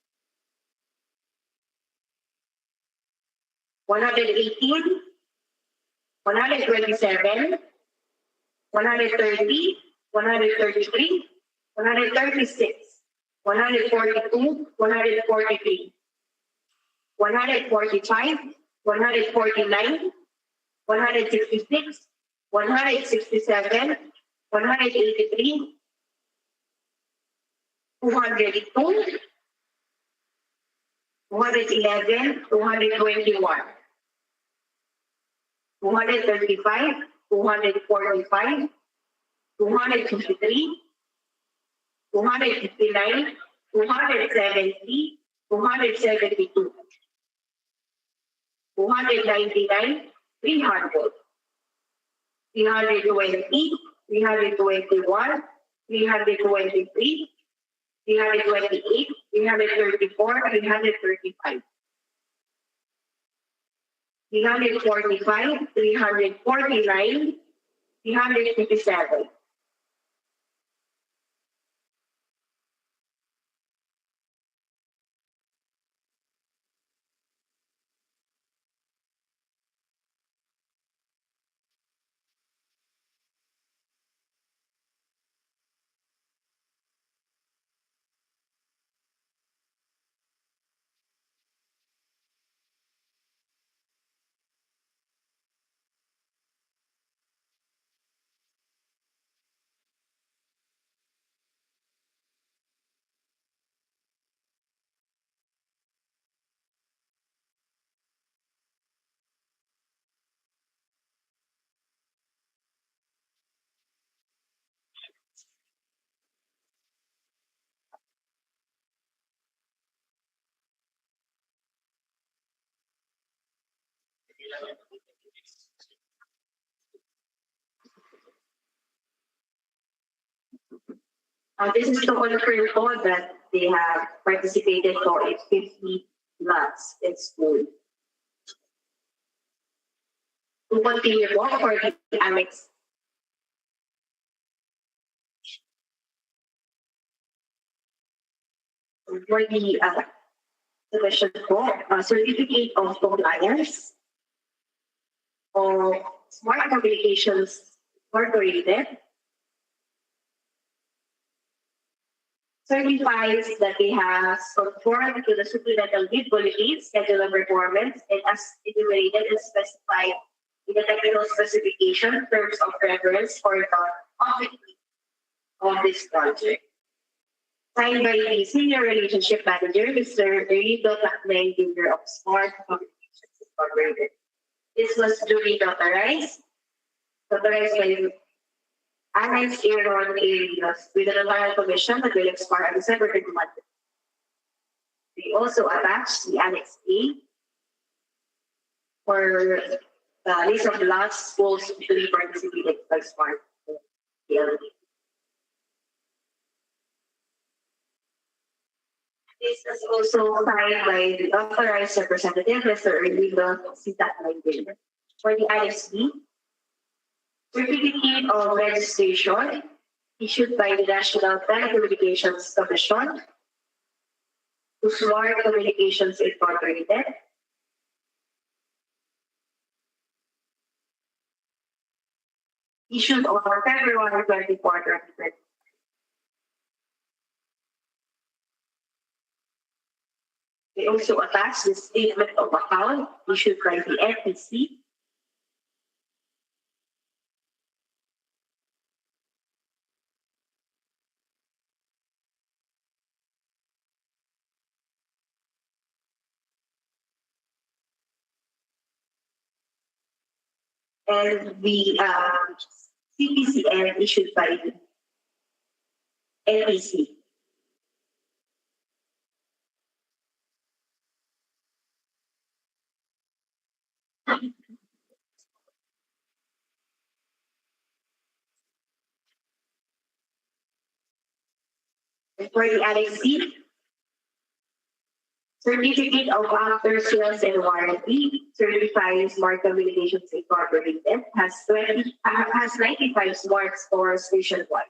118, 127, 130, 133, 136, 142, 143, 145, 149, 166, 167, 183, 202, 211, 221, 235, 245, 253, 259, 270, 272, 299, 300, 320, 321, 323, 328, 334, 335, 345, 349, 357. This is to confirm po that they have participated for 50 lots in school. To continue po for the annex. For the question po, certificate of compliance of Smart Communications Incorporated certifies that they have conformed to the supplemental bid bulletin schedule of performance and as enumerated and specified in the technical specification terms of reference for the objective of this project. Signed by the Senior Relationship Manager, Mr. Rebid Jr. of Smart Communications Incorporated. This was duly notarized by Annex Aaron areas with the Notarial Commission that will expire on December 31. We also attached the Annex A for the list of lots schools to be participated by Smart PLD. This is also signed by the authorized representative, Mr. Rebid Jr. For the Annex B, certificate of registration issued by the National Telecommunications Commission to Smart Communications Incorporated. Issued on February 24, 2020. They also attach the statement of account issued by the FTC. and the CPCN issued by NEC. For the Annex C, Certificate of After Sales and Warranty certifies Smart Communications Incorporated has 95 smart stores nationwide.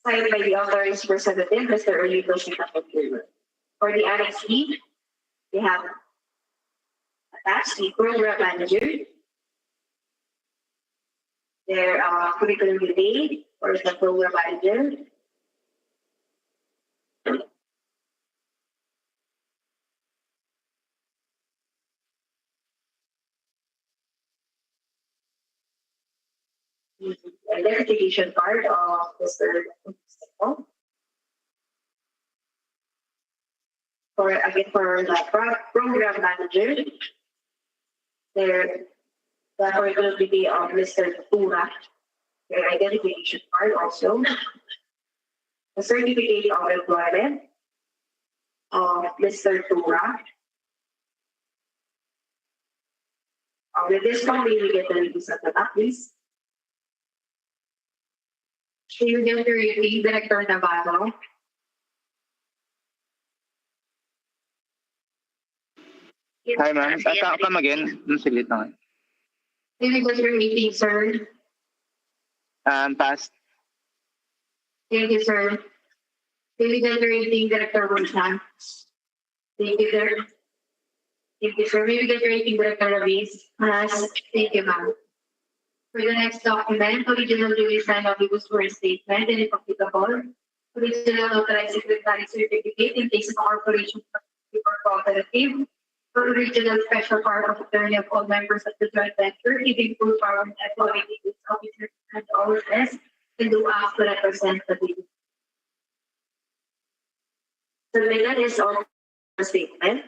Signed by the authorized representative, Mr. Erlito Singapore. For the Annex B, we have attached the program manager, their curriculum debate for the program manager, the identification card of Mr. For the program manager, their the curriculum debate of Mr. Tura, their identification card also, the certificate of employment of Mr. Tura. With this one, we get the release of the back, please. Senior Deputy Director Navarro. Hi, ma'am. Come again. Saglit lang. Difficulty rating, sir. Pass. Thank you, sir. Difficulty rating, Director Ronsan. Thank you, sir. Thank you, sir. Difficulty rating, Director Ravis. Pass. Thank you, ma'am. For the next document, original Louis and Omnibus Warrant Statement, and if applicable, original Authorized Secretary Certificate in case of corporation or cooperative, for original special power of attorney of all members of the joint venture, giving full power and authority to its officers and OSS, and do act to represent the people. Submitted is on the statement.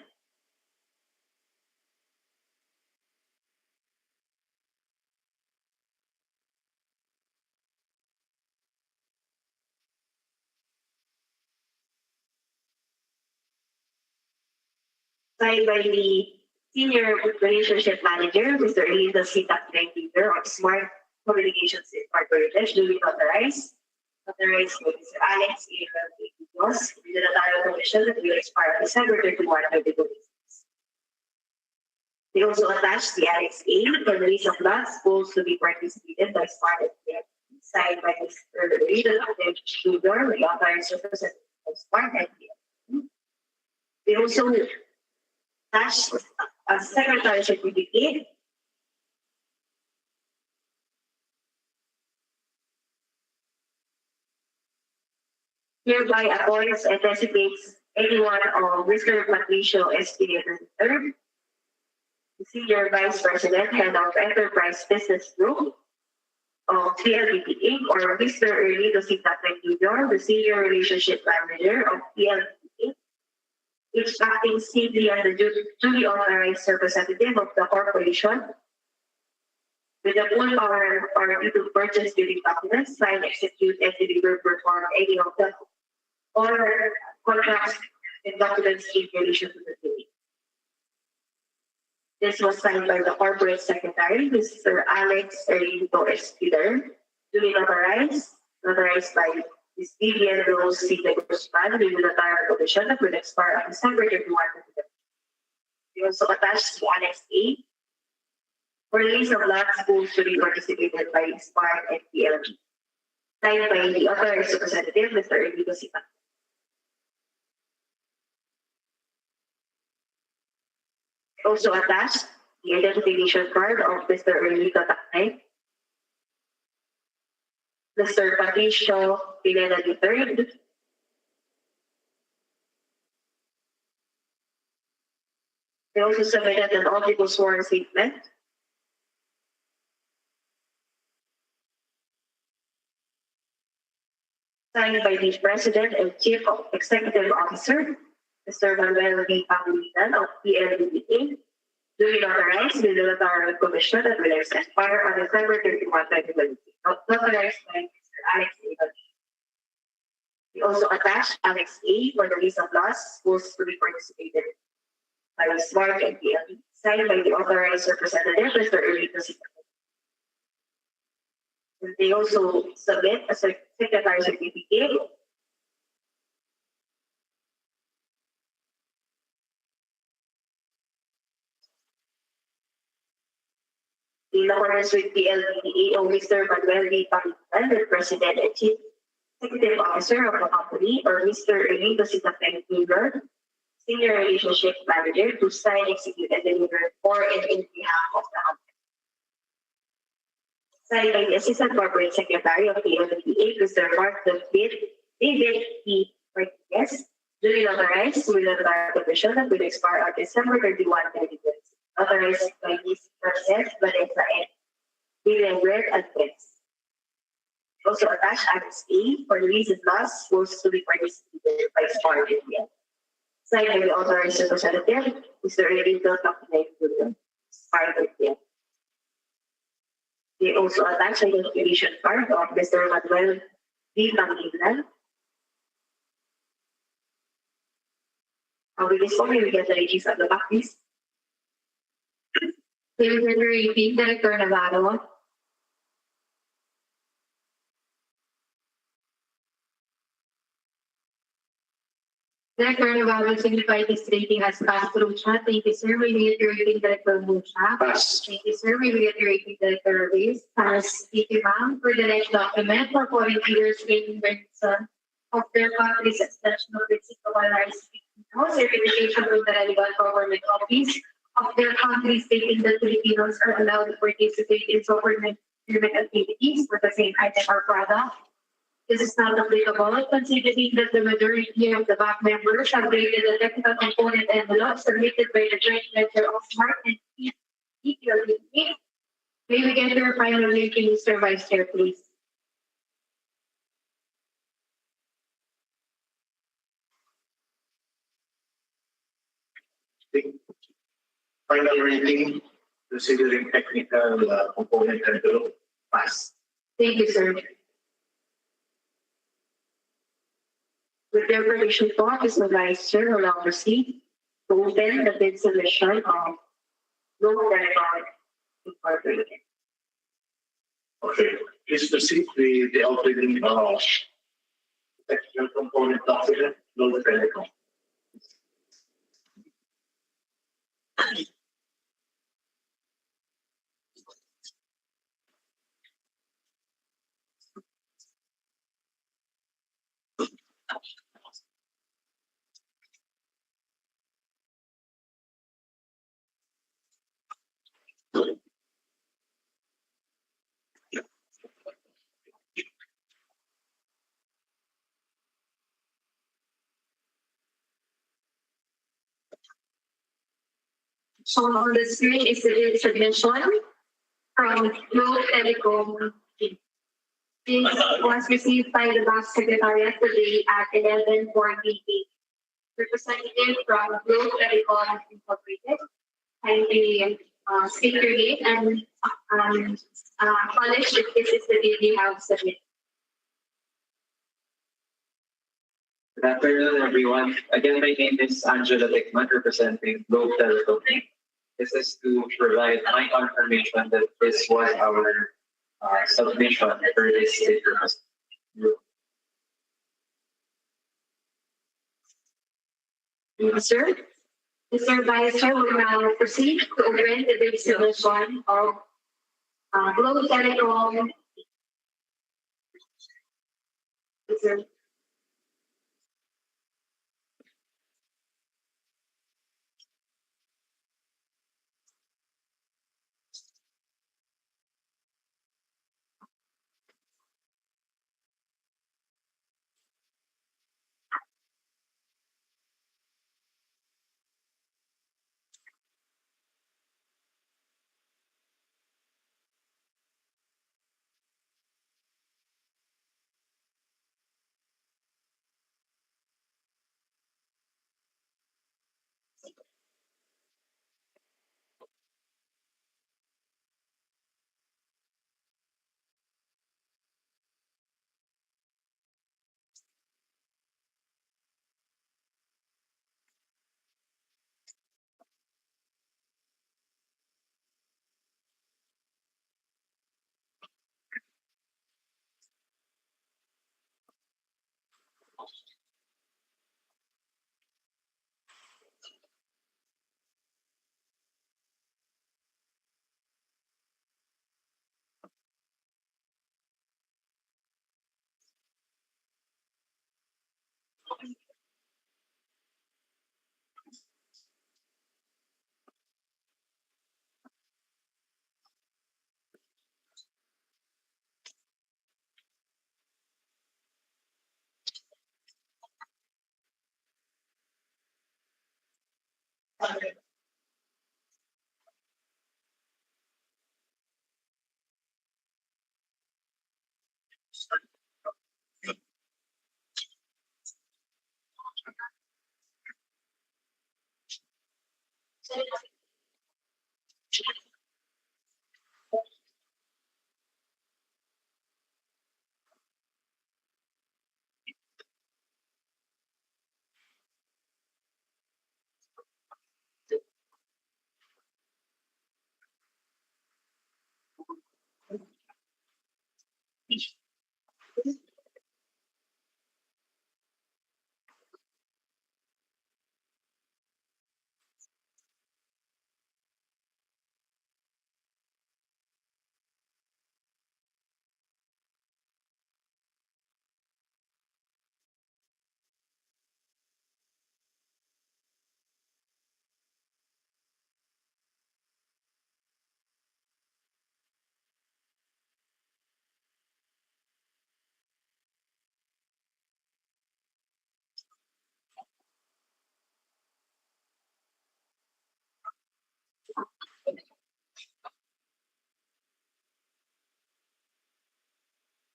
Signed by the Senior Relationship Manager, Mr. Elisa Sitak, leader of Smart Communications Incorporated, duly authorized by Mr. Alex A. Rodriguez, with the Notarial Commission that will expire on December 31, 2026. They also attached the Annex A, the release of lots, goals to be participated by Smart and signed by Mr. Rebid, the authorized representative of Smart and they also attached a secretary certificate hereby appoints and designates anyone of Mr. Patricio Espineta III, the Senior Vice President, Head of Enterprise Business Group of PLDT Inc., or Mr. Erlito Singapore Jr., the Senior Relationship Manager of PLDT Inc., each acting simply as the duly authorized representative of the corporation with the full power and authority to purchase during documents, sign, execute, and deliver, perform any of the or contracts and documents in relation to the deal. This was signed by the corporate secretary, Mr. Alex Erlito Espineta, duly authorized by Ms. Vivian Rose C. Guzman, with the Notarial Commission that will expire on December 31. We also attached the Annex A for release of lots goals to be participated by Smart and PLG, signed by the authorized representative, Mr. Erlito Sipak. Also attached the identification card of Mr. Erlito Taknay, Mr. Patricio Pineda III, they also submitted an omnibus warrant statement signed by the President and Chief Executive Officer, Mr. Manuel V. Pangilinan of PLDA, duly authorized with the Notarial Commission that will expire on December 31, 2020. Authorized by Mr. Alex A. We also attached Annex A for the list of laws supposed to be participated by the SMART and PLD, signed by the authorized representative, Mr. Rebid. And they also submit a secretary certificate in accordance with PLDA of Mr. Manuel V. Pangilinan, the President and Chief Executive Officer of the company, or Mr. Rebid Jr., Senior Relationship Manager, to sign, execute, and deliver for and in behalf of the company. Signed by the Assistant Corporate Secretary of PLDA, Mr. Mark David P. Martinez, duly authorized with the Notarial Commission that will expire on December 31, 2020. Authorized by this process, Vanessa and William Grant and Pence. Also attached Annex A for the reason laws supposed to be participated by SMART and PLD. Signed by the authorized representative, Mr. Rebid Jr., SMART and PLD. They also attach a identification card of Mr. Manuel V. Pangilinan. With this one, we get the regis at the back, please. David Rebid, Director Navarro. Director Navarro signified this rating as passed through chat. Thank you, sir. We get your rating, Director Mucha. Pass. Thank you, sir. We get your rating, Director Reyes. Pass. Thank you, ma'am. For the next document, for foreign leaders claiming rights of their country's extension of its equalized certification with the relevant government office of their country stating that Filipinos are allowed to participate in government activities for the same item or product. This is not applicable, considering that the majority of the back members have rated the technical component envelope submitted by the joint venture of SMART and PLD. May we get your final rating, Mr. Vice Chair, please? Final rating, considering technical component envelope, pass. Thank you, sir. With their permission to Mr. Vice Chair, allow proceed to open the bid submission of Global Telecom Incorporated. Okay, please proceed with the opening of technical component document, Global Telecom. So on the screen is the submission from Globe Telecom. This was received by the Bank Secretariat today at 11:48. Representative from Globe Telecom Incorporated, kindly state your name and college if this is the bill you have submitted. Good afternoon, everyone. Again, my name is Angela Dickman, representing Globe Telecom. This is to provide my confirmation that this was our submission for this state request. Sir, Mr. Vice Chair will now proceed to open the bid submission of Globe Telecom. Sir.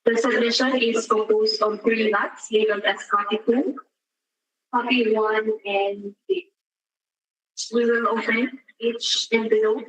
The submission is composed of three lots labeled as copy 2, copy 1, and 3. We will open each envelope.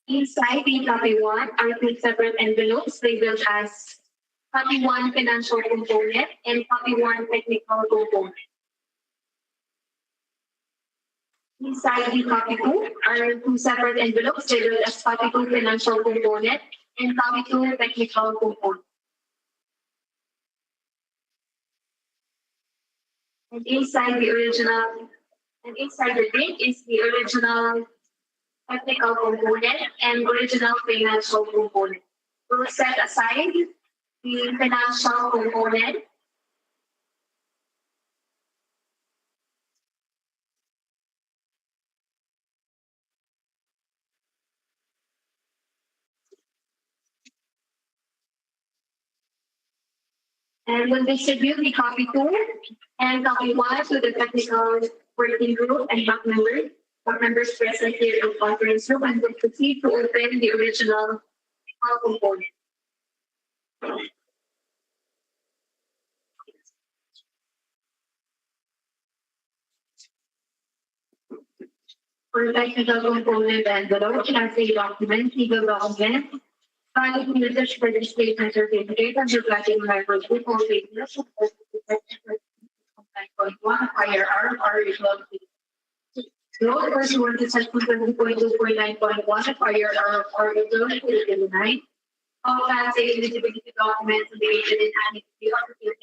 Inside the copy 1 are two separate envelopes labeled as copy 1 financial component and copy 1 technical component. Inside the copy 2 are two separate envelopes labeled as copy 2 financial component and copy 2 technical component. And inside the date is the original technical component and original financial component. We will set aside the financial component. And we'll distribute the copy 2 and copy 1 to the technical working group and members present here in conference room, and we'll proceed to open the original component. For technical component envelope, has a document, legal document, valid usage registration certificate, and the platinum record group all papers. 9.1 IRR are equal to note pursuant to section 20.2.9.1 of IRR are equal to 9. All Class A eligibility documents dated in Annex B of the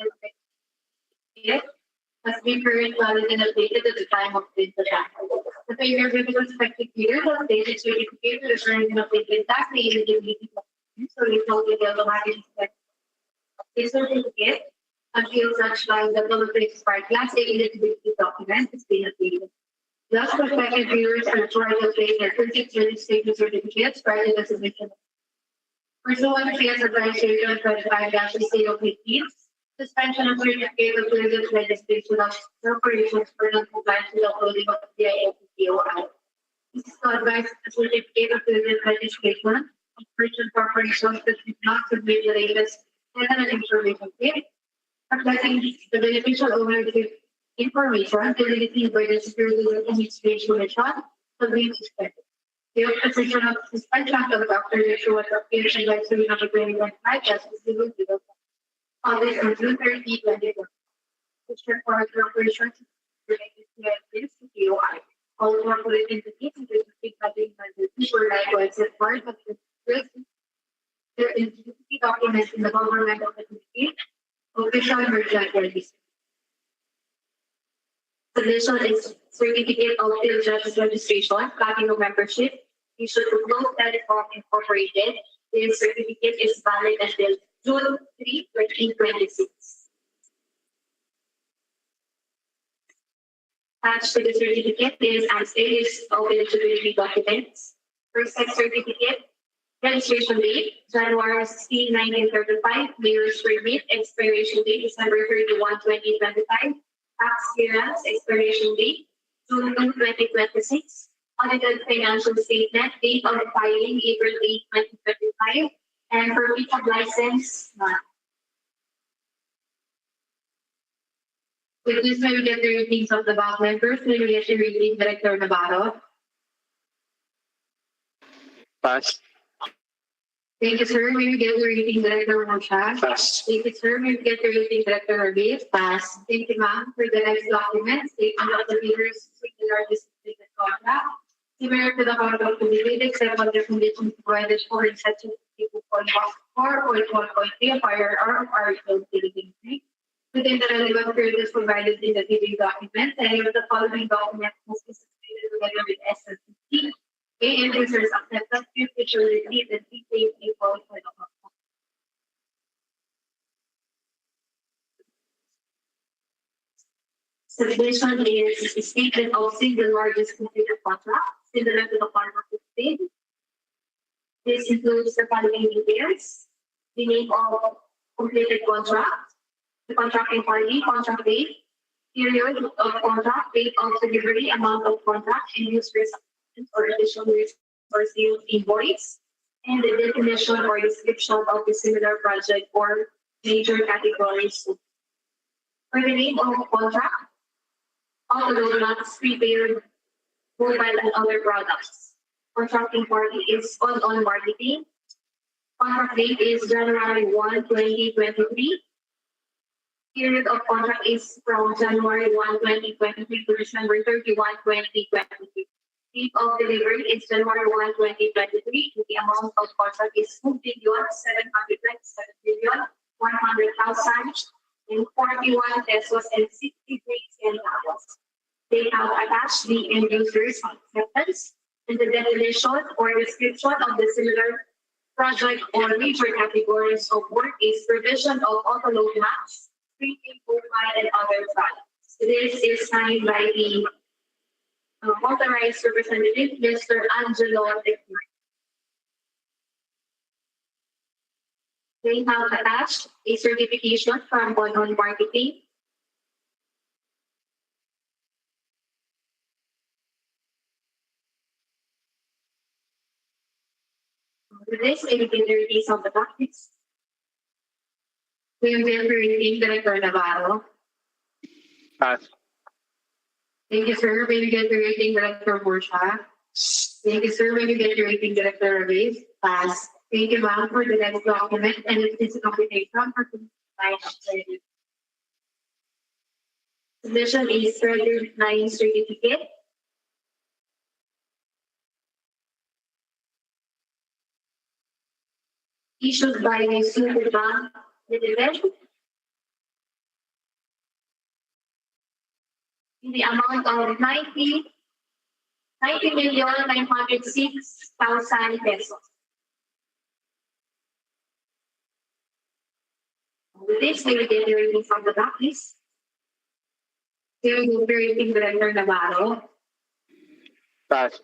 certificate must be current, valid, and updated at the time of the tax. The failure with respect to period of dated certificate to the current and updated tax eligibility documents, so it will be the automatic respect of this certificate until such time that the expired Class A eligibility document is being updated. Last prospective viewers are required to obtain their 36 registration certificates prior to the submission. Pursuant to CS Administration 25-COPT, suspension of certificate of previous registration of corporations for non-compliance with the uploading of the IOPTOI. This is to advise the certificate of previous registration of Christian corporations that did not submit the latest tenant information kit, reflecting the beneficial ownership information deleted by the Securities and Exchange Commission to be suspended. The opposition of suspension of Dr. Yeshua application by Supreme Court of 2025 Justice Civil Development published on June 30, 2020, which requires the operation related to this POI. All corporate entities, including having the people likewise as part of the their identity documents in the governmental certificate, official merchant register. Submission is certificate of field judge's registration, platinum membership, issued to Globe Telecom Incorporated. This certificate is valid until June 3, 2026. Attached to the certificate is an list of eligibility documents. First sex certificate, registration date, January 16, 1935, mayor's permit, expiration date, December 31, 2025. Tax clearance, expiration date, June 2, 2026. Audited financial statement, date of filing, April 8, 2025. And permit of license, none. With this, may we get the ratings of the bank members? May we get the rating Director Navarro? Pass. Thank you, sir. May we get the rating Director Mosha? Pass. Thank you, sir. May we get the rating Director Rebid? Pass. Thank you, ma'am. For the next document, statement of the bidders with the largest completed contract. Similar to the contract to be bid, except under conditions provided for in section 2.1.4.1.3 of IRR of Article 3. Within the relevant periods provided in the bidding document, any of the following documents must be submitted together with SSC. A and users acceptance, which will repeat and detail for the contract. Submission is a statement of single largest completed contract, similar to the contract with bid. This includes the following details: the name of completed contract, the contracting party, contract date, period of contract, date of delivery, amount of contract, and users or additional or sales invoice, and the definition or description of the similar project or major categories. For the name of contract, all the loans, prepaid, mobile, and other products. Contracting party is on marketing. Contract date is January 1, 2023. Period of contract is from January 1, 2023 to December 31, 2023. Date of delivery is January 1, 2023. The amount of contract is 2,727,100,041 pesos and 63 centavos. They have attached the end users acceptance and the definition or description of the similar project or major categories of work is provision of auto load maps, prepaid mobile, and other products. This is signed by the authorized representative, Mr. Angelo Tecman. They have attached a certification from Bayan Marketing. With this, we begin the release of the documents. We will reading Director Navarro. Pass. Thank you, sir. May we get the rating Director Borsha? Thank you, sir. May we get the rating Director Rebid? Pass. Thank you, ma'am, for the next document, and it is a computation for the submission is recognize certificate. Issued by the Super Bank Limited in the amount of 90,906,000 pesos. With this, we will get the rating from the back, please. Here we will be rating Director Navarro. Pass.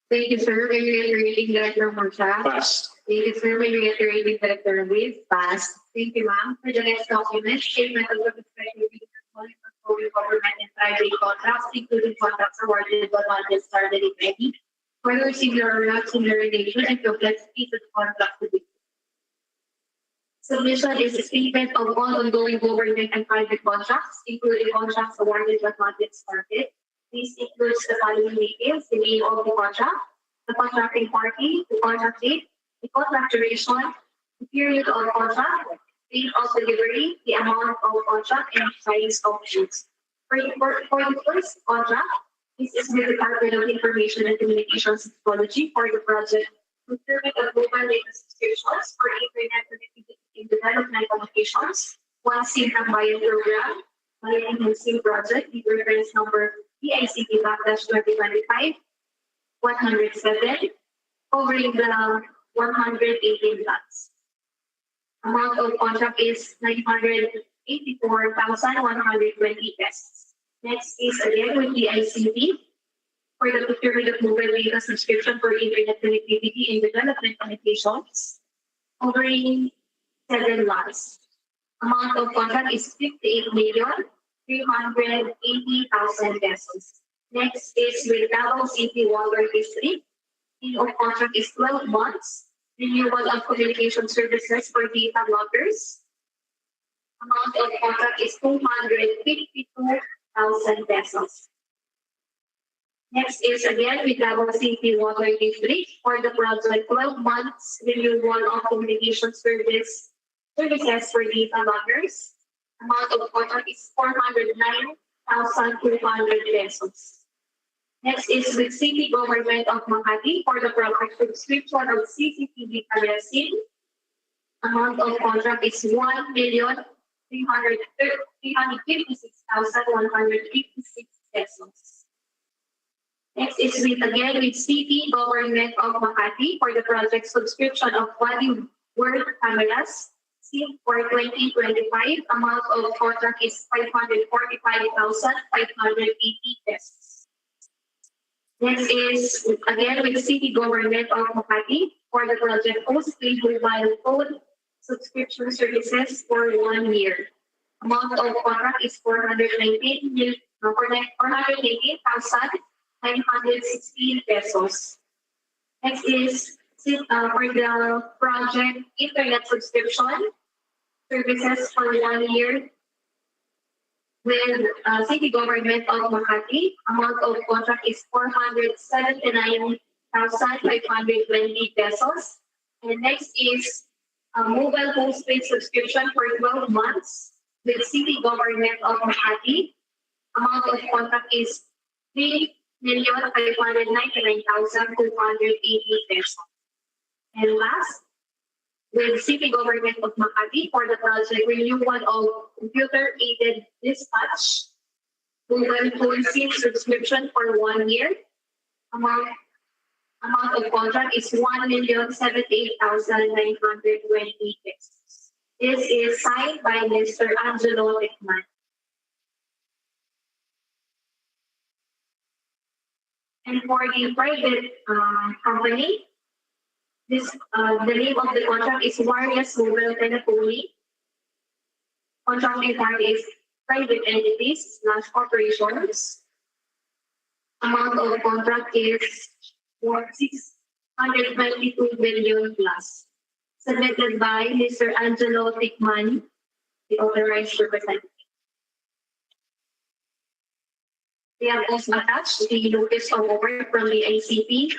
Thank you, sir. May we get your rating, Director Morsha? Pass. Thank you, sir. May we get your rating, Director Ruiz? Pass. Thank you, ma'am. For the next document, statement of the perspective of government and private contracts, including contracts awarded but not yet started if any. Further similar or not similar in nature and complexity to the contract to be. Submission is a statement of all ongoing government and private contracts, including contracts awarded but not yet started. This includes the following details: the name of the contract, the contracting party, the contract date, the contract duration, the period of contract, date of delivery, the amount of contract, and size of goods. For the first contract, this is the Department of Information and Communications Technology for the project Procurement of Mobile Data Subscriptions for Internet Connectivity in Developmental Locations, Juansim and Bayan program, Bayanihan project, the reference number PICT-2025, 107, covering the 118 lots. Amount of contract is 984,120 pesos. Next is again with the ICT for the procurement of mobile data subscription for internet connectivity in development communications, covering 7 lots. Amount of contract is 58,380,000 pesos. Next is with Davao City Water District. The of contract is 12 months. Renewal of communication services for data loggers. Amount of contract is 252,000 pesos. Next is again with Davao City Water District for the project 12 months renewal of communication services for data loggers. Amount of contract is 409,200 pesos. Next is with City Government of Makati for the project subscription of CCTV camera scene. Amount of contract is 1,356,156 pesos. Next is with City Government of Makati for the project subscription of body worn cameras scene for 2025. Amount of contract is 545,580 pesos. Next is again with City Government of Makati for the project postpaid mobile phone subscription services for 1 year. Amount of contract is 419,916 pesos. Next is for the project internet subscription services for 1 year with City Government of Makati. Amount of contract is 479,520 pesos. And next is mobile postpaid subscription for 12 months with City Government of Makati. Amount of contract is 3,599,280 pesos. And last, with City Government of Makati for the project renewal of computer-aided dispatch, mobile phone SIM subscription for 1 year. Amount of contract is 1,078,920 pesos. This is signed by Mr. Angelo Lecman. And for the private company, the name of the contract is Wireless Mobile Telephony. Contracting party is private entities/corporations. Amount of contract is 622 billion plus. Submitted by Mr. Angelo Ticman, the authorized representative. We have also attached the notice of award from the ICP.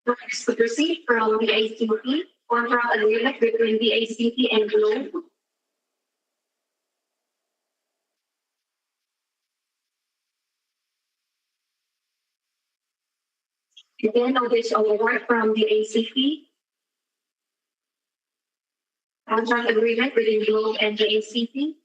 Notice to proceed from the ICP, contract agreement between the ICP and Globe. Again, notice of award from the ICP. Contract agreement between Globe and the ICP.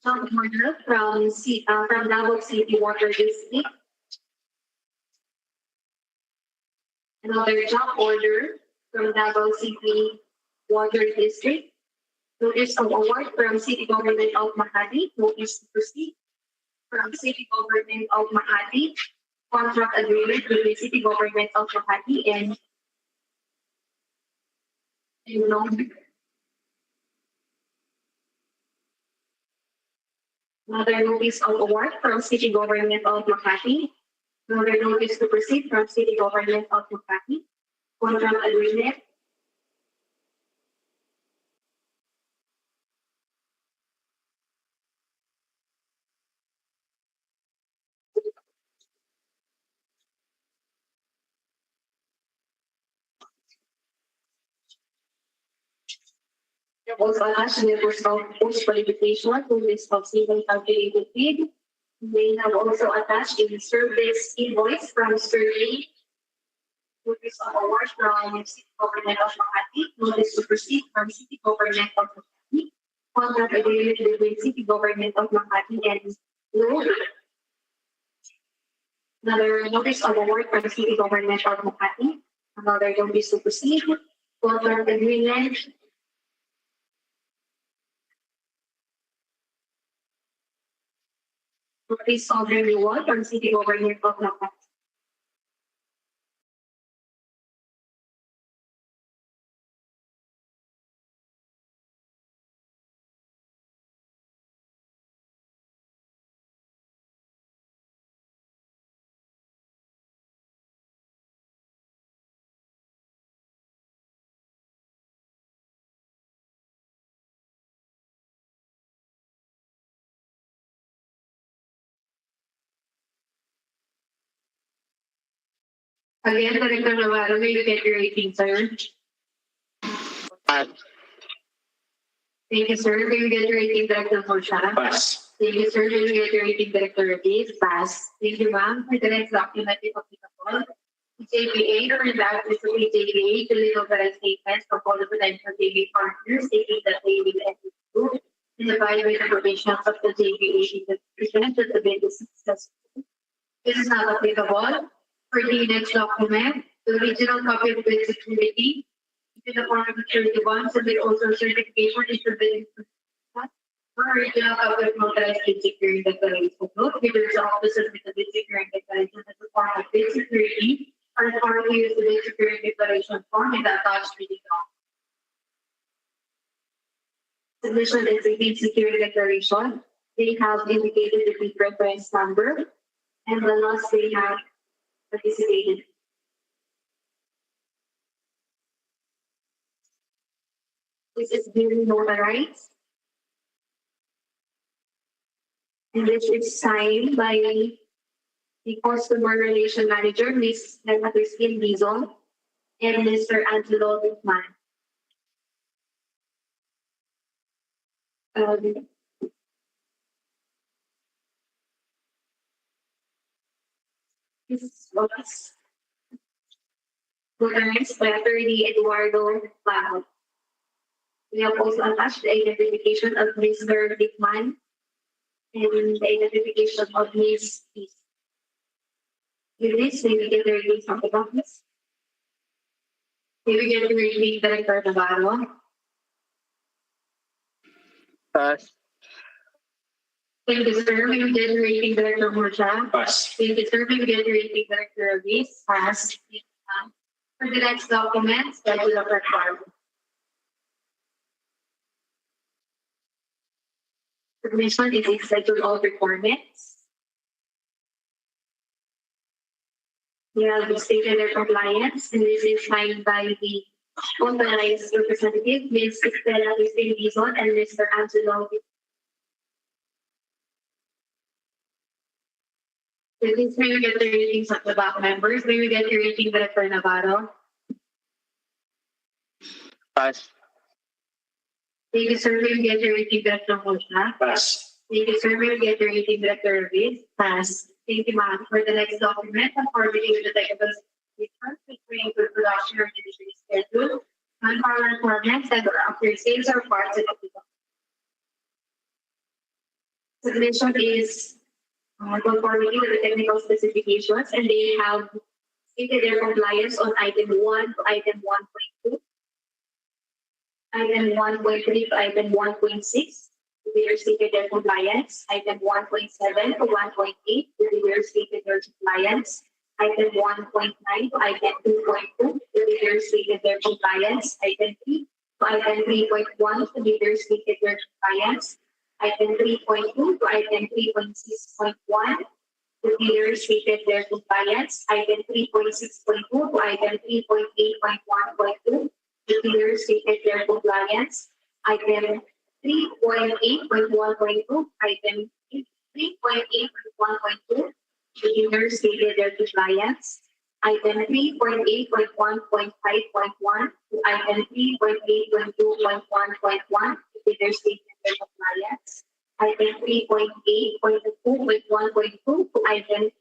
job order from Davao City Water District. Another job order from Davao City Water District. Notice of award from City Government of Makati. Notice to proceed from City Government of Makati. Contract agreement between City Government of Makati and another notice of award from City Government of Makati. Another notice to proceed from City Government of Makati. Contract agreement. Also attached levels of post-qualification to list of single calculated fee. They have also attached a service invoice from Sterling. Notice of award from City Government of Makati. Notice to proceed from City Government of Makati. Contract agreement between City Government of Makati and Blue. Another notice of award from City Government of Makati. Another notice to proceed. Contract agreement. Notice of renewal from City Government of Makati. Again, Director Navarro, may you get your rating, sir? Pass. Thank you, sir. May you get your rating, Director Morsha? Pass. Thank you, sir. May you get your rating, Director Rebid? Pass. Thank you, ma'am. For the next document, if applicable, JPA to redact this JPA to legal statements from all the potential JPA partners stating that they will execute and evaluate the provisions of the JPA that presented the bid is successful. This is not applicable. For the next document, the original copy of bid security in the form of security bonds and also certification is submitted for original copy of notarized bid security declaration. Note, bidders office submit the bid security declaration as a form of bid security or the form to use the bid security declaration form in the attached reading document. Submission is a bid security declaration. They have indicated the bid reference number and the loss they have participated. This is duly notarized. And this is signed by the Customer Relation Manager, Ms. Christine Dizon, and Mr. Angelo Guzman. This was notarized by Attorney Eduardo Bayan. We have also attached the identification of Mr. Dickman and the identification of Ms. Peace. With this, may we get the release of the office? May we get the release, Director Navarro? Pass. Thank you, sir. May we get the rating, Director Morsha? Pass. Thank you, sir. May we get the rating, Director Avis? Pass. For the next document, schedule of requirement. Submission is a schedule of requirements. We have stated their compliance, and this is signed by the authorized representative, Ms. Estela Christine Dizon and Mr. Angelo. Please, may we get the ratings of the back members? May we get the rating, Director Navarro? Pass. Thank you, sir. May we get the rating, Director Morsha? Pass. Thank you, sir. May we get the rating, Director Rebid? Pass. Thank you, ma'am. For the next document, conformity with the technical difference between the production or delivery schedule, non-power requirements, and or after sales or parts of the submission is conformity with the technical specifications, and they have stated their compliance on item 1 to item 1.2, item 1.3 to item 1.6. They stated their compliance. Item 1.7 to 1.8, they stated their compliance. Item 1.9 to item 2.2, they stated their compliance. Item 3 to item 3.1, they stated their compliance. Item 3.2 to item 3.6.1, the dealer stated their compliance. Item 3.6.2 to item 3.8.1.2, the dealer stated their compliance. Item 3.8.1.2, item 3.8.1.2, the dealer stated their compliance. Item 3.8.1.5.1 to item 3.8.2.1.1, the dealer stated their compliance. Item 3.8.2.1.2 to item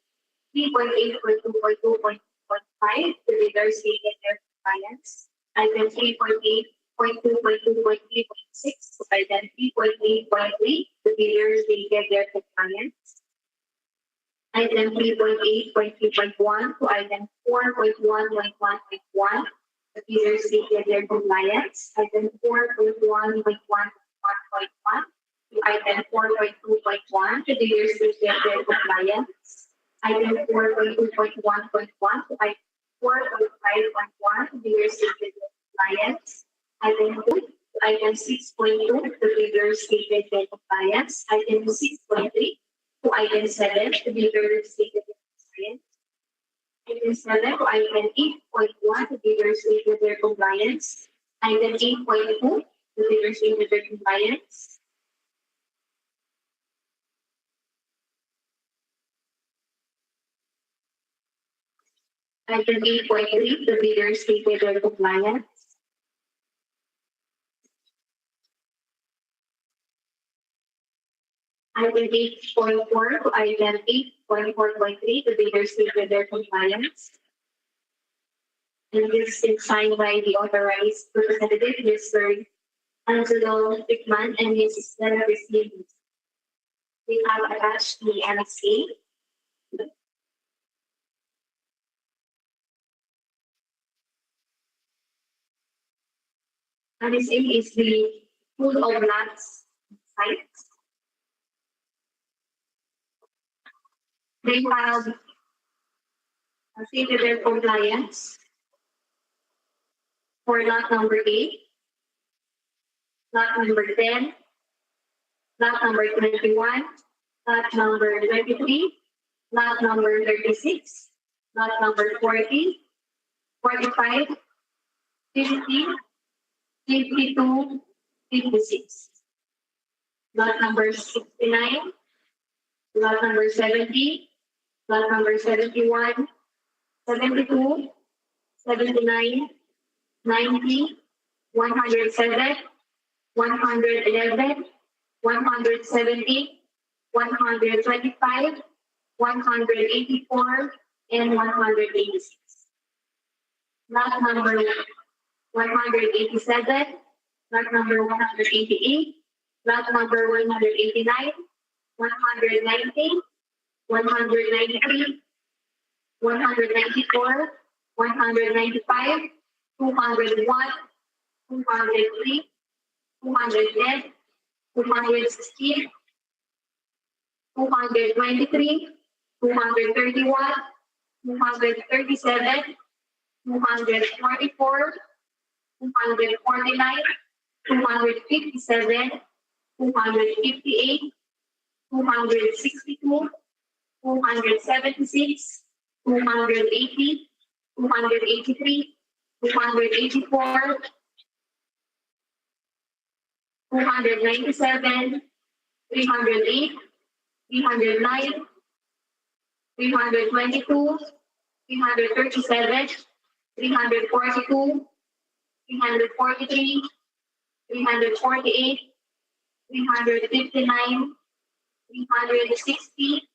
3.8.2.2.5, the dealer stated their compliance. Item 3.8.2.2.3.6 to item 3.8.3, the dealer stated their compliance. Item 3.8.3.1 to item 4.1.1.1, the dealer stated their compliance. Item 4.1.1.1 to item 4.2.1, the dealer stated their compliance. Item 4.2.1.1 to item 4.5.1, the dealer stated their compliance. Item 2 to item 6.2, the dealer stated their compliance. Item 6.3 to item 7, the dealer stated their compliance. Item 7 to item 8.1, the dealer stated their compliance. Item 8.2, the dealer stated their compliance. Item 8.3, the dealer stated their compliance. Item 8.4 to item 8.4.3, the dealer stated their compliance. And this is signed by the authorized representative, Mr. Angelo Hickman and Mrs. Stella Received. We have attached the NSA. NSA is the Pool of Lands site. They have stated their compliance for lot number 8, lot number 10, lot number 21, lot number 23, lot number 36, lot number 40, 45, 50, 52, 56. Lot number 69, lot number 70, lot number 71, 72, 79, 90, 107, 111, 170, 125, 184, and 186. Lot number 187, lot number 188, lot number 189, 190, 193, 194, 195, 201, 203, 210, 216, 223, 231, 237, 244, 249, 257, 258, 262, 276, 280, 283, 284, 297, 308, 309, 322, 337, 342, 343, 348, 359, 360,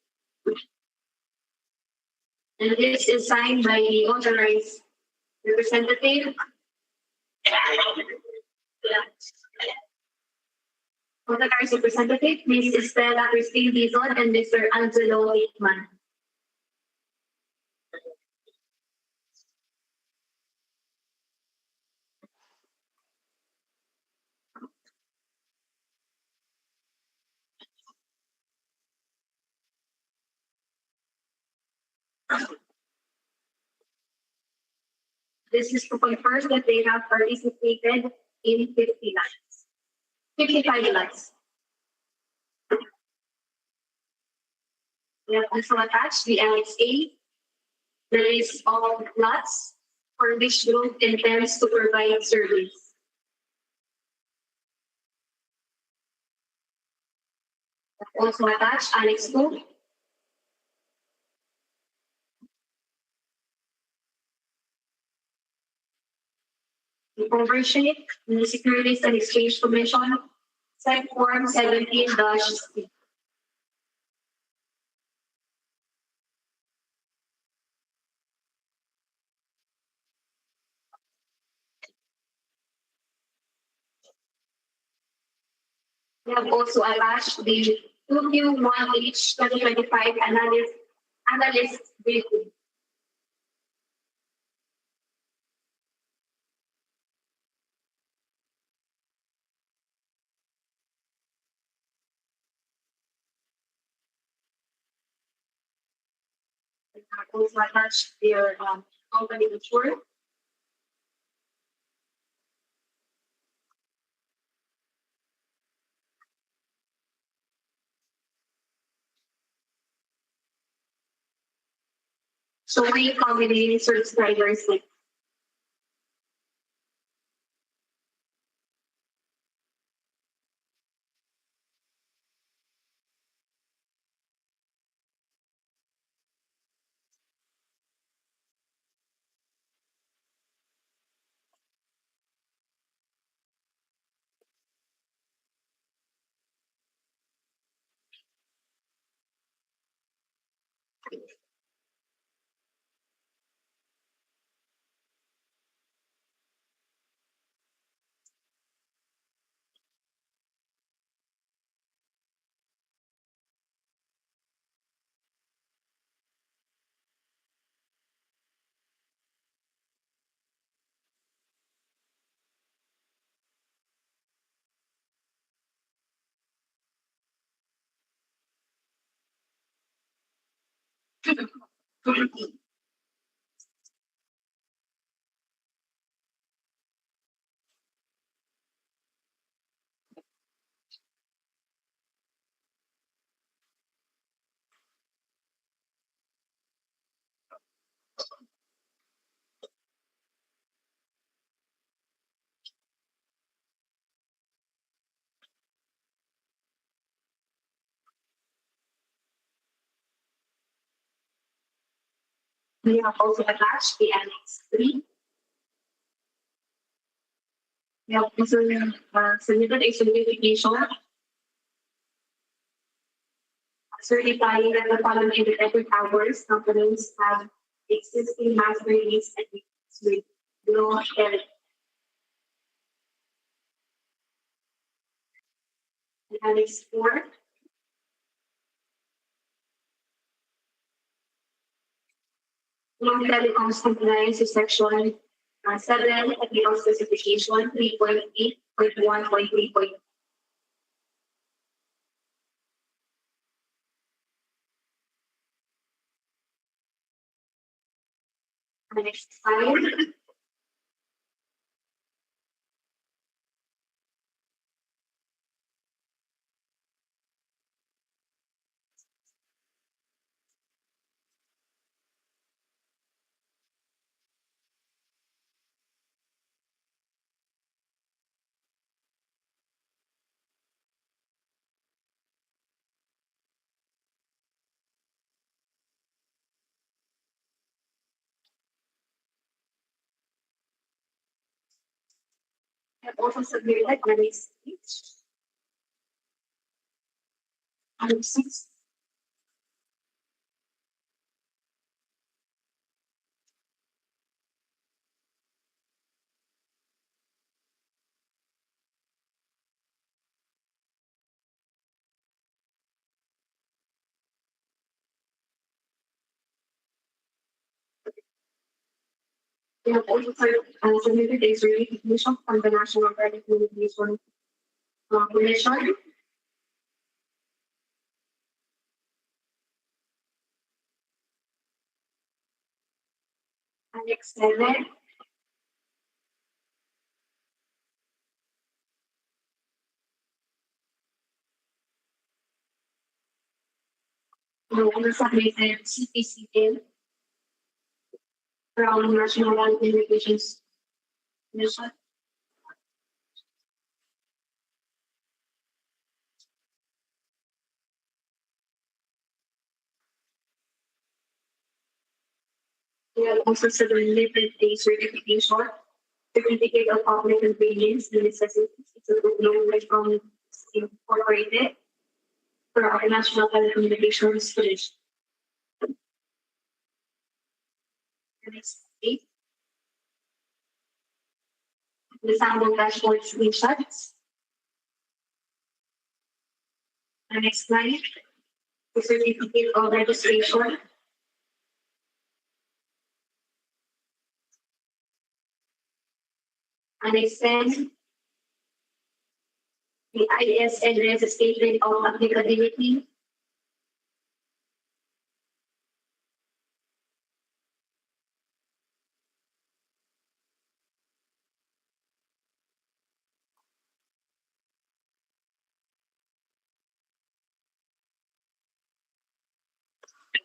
and this is signed by the authorized representative. For the Vice Representative, Ms. Estela Christine Dizon and Mr. Angelo Hickman. This is to confirm that they have participated in 50 lines. 55 lines. We have also attached the Annex A, the list of lots for which group intends to provide service. Also attached Annex 2, the oversheet, the Securities and Exchange Commission, Sec Form 17-C. We have also attached the 2Q1H 2025 analyst briefing. We have also attached their company report. Showing combination subscribers like we have also attached the Annex 3. We have also submitted a certification certifying that the following independent hours companies have existing master lease agreements with no and Annex 4. Long telecoms compliance with section 7 technical specification 3.8.1.3. Annex 5. Have also submitted Annex 6. Annex 6. We have also submitted a certification from the National Telecommunication Commission. Annex 7. We also submitted CPCL from National Telecommunications Commission. We have also submitted a certificate of public convenience and necessities to the Global from Incorporated for our National Telecommunications Commission. The next page. The sample dashboard screenshots. The next slide. The certificate of registration. Annex 10. The IS address statement of applicability.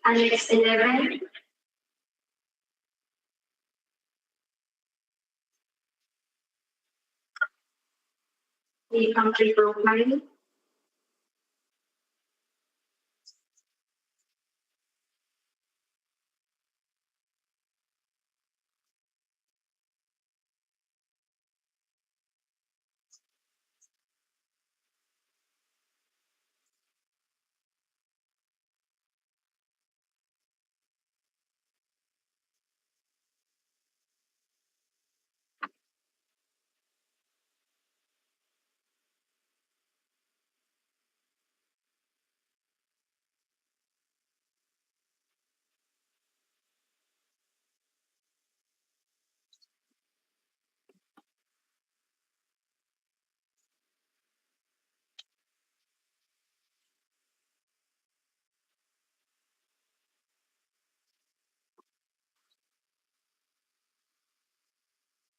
Annex 11. The country profile.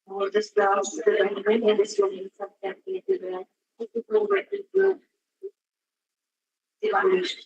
We'll just browse the document and this will be subjected to the technical working group evaluation.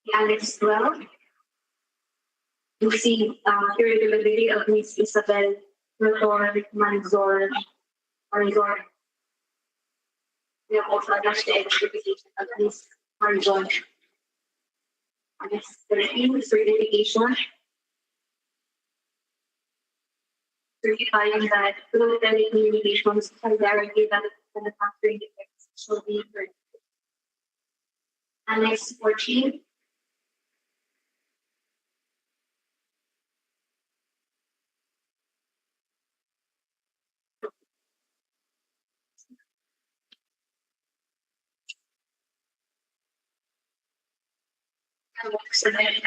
The Annex 12. You see irritability of Miss Isabel Rotor Manzor. We have also attached the certification of Miss Manzor. Annex 13, certification. Certifying that through telecommunications solidarity that manufacturing defects shall be corrected. Annex 14.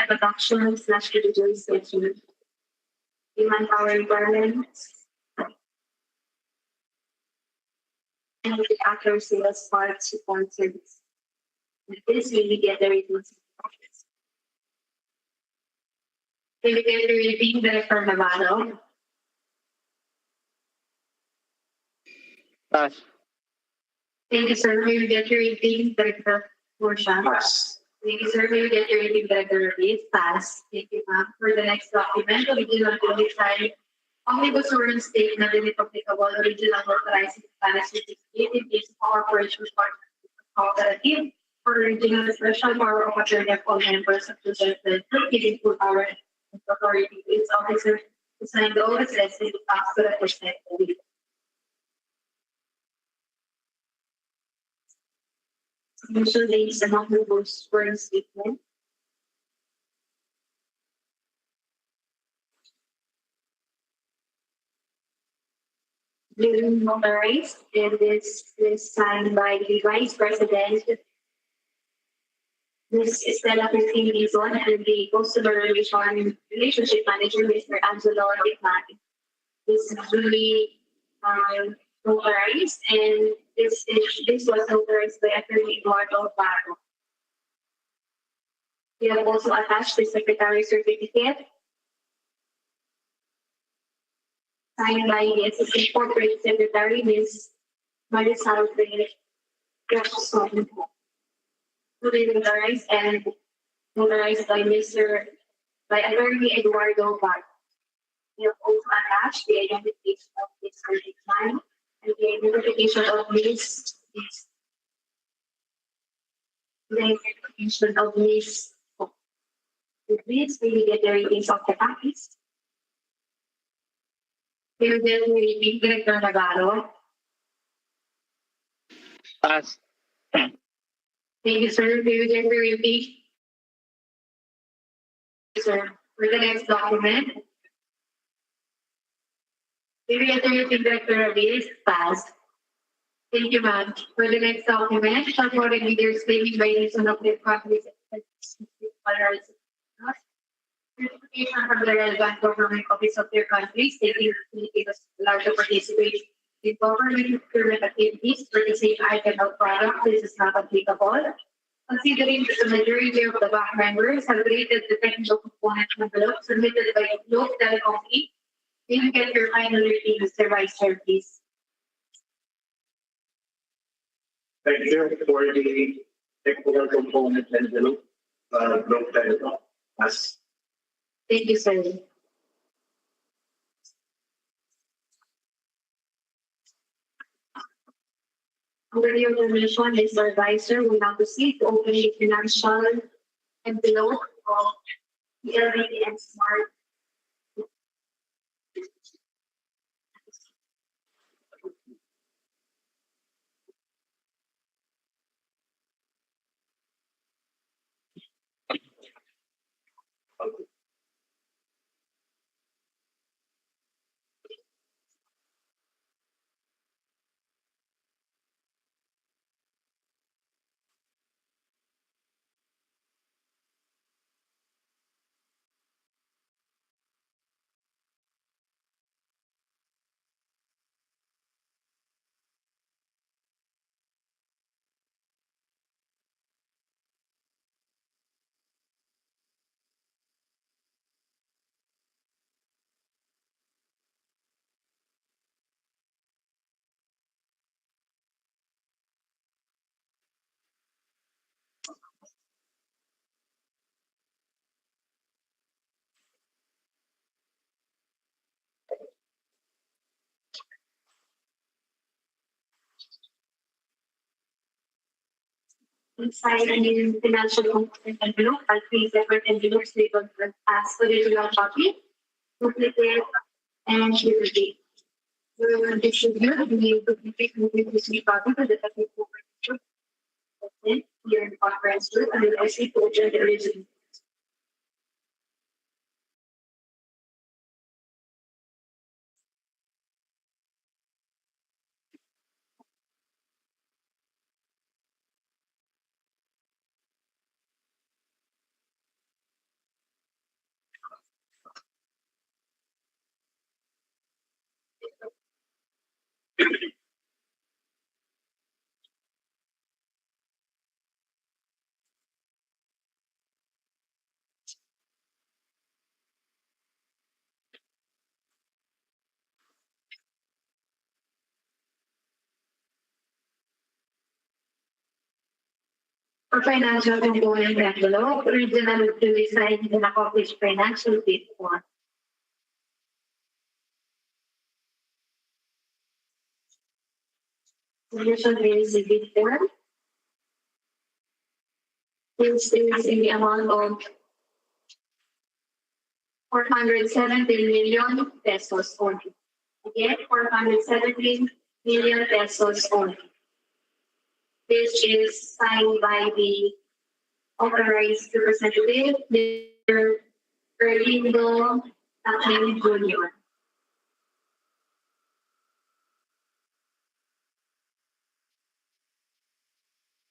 Adoption slash utilization. The manpower requirements. And the accuracy of parts support service. This really get the ratings. Can you get the rating Director Navarro? Pass. Thank you, sir. Will you get your rating Director Portia? Pass. Thank you, sir. May we get your rating director Rebid? Pass. Thank you, ma'am. For the next document, original qualified omnibus warrant statement and if applicable, original authorizing Spanish certificate in case of corporation cooperative for original special power of attorney of all members of the judgment, giving full power and authority to its officer to sign the OSS and to ask to represent the legal. Initial dates and omnibus warrant statement. Duly notarized, and this is signed by the Vice President, Ms. Estela Cristina Dizon, and the Consular Relationship Manager, Mr. Angelo Ritman. This is duly notarized, and this was notarized by Attorney Eduardo Barro. We have also attached the Secretary's certificate, signed by the Assistant Corporate Secretary, Ms. Marisol Jackson. Duly notarized and notarized by Attorney Eduardo Barro. We have also attached the identification of this man and the identification of Miss. Please maybe get the ratings of the copies. We will then repeat Director Navarro. Pass. Thank you, sir. We will then repeat. Sir, for the next document. We will get the repeat Director Rebid. Pass. Thank you, ma'am. For the next document, shall foreign leaders claiming violation of their country's certification from the relevant government office of their country, stating Filipinos allowed to participate in government procurement activities for the same item or product. This is not applicable. Considering that the majority of the back members have rated the technical component envelope submitted by Globe Telecom Inc., may you get your final rating, Mr. Vice Chair, please. Thank you for the technical component envelope, Globe Telecom. As Thank you, sir. Under your permission, Mr. Advisor, we now proceed to open the financial envelope of the Rebid and Smart. Inside the financial component envelope are three separate envelopes labeled as original copy, duplicate, and duplicate. We will distribute the duplicate copy to the technical group here in the conference room and will also put the original. For financial component envelope, original to design and accomplish financial fit for. Solution is bid for. This is in the amount of 417 million pesos only. Again, 417 million pesos only. This is signed by the authorized representative, Mr. Erlindo Taclin Jr.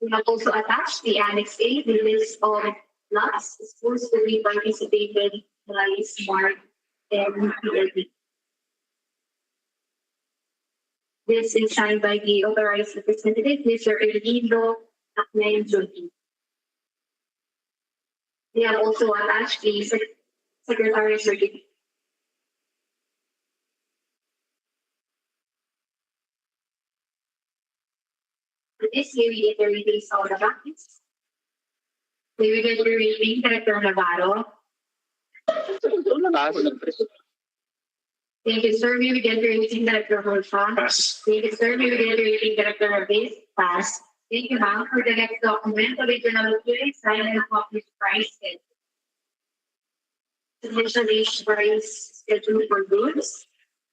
We have also attached the Annex A, the list of lots supposed to be participated by SMART and PLD. This is signed by the authorized representative, Mr. Erlindo Taclin Jr. We have also attached the Secretary Certificate. This year we get the ratings of the practice. May we get the rating, Director Navarro? Pass. Thank you, sir. May we get the rating, Director Holfa? Pass. Thank you, sir. May we get the rating, Director Rebid? Pass. Thank you, ma'am. For the next document, original clearing, sign and published price schedule. Submission age price schedule for goods.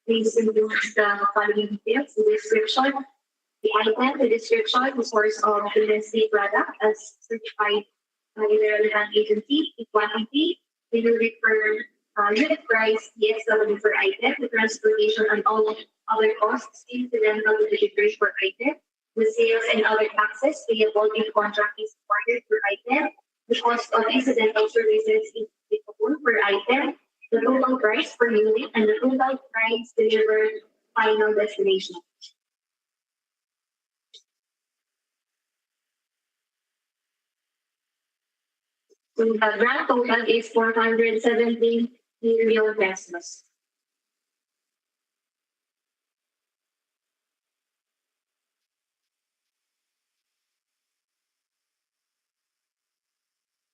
Please include the following details: the description, the item, the description, the source of the domestic product as certified by the relevant agency, the quantity, the unit price, the SW per item, the transportation and all other costs incidental to the delivery per item, the sales and other taxes payable if contract is required per item, the cost of incidental services is applicable per item, the total price per unit, and the total price delivered final destination. So the grand total is 417 million pesos.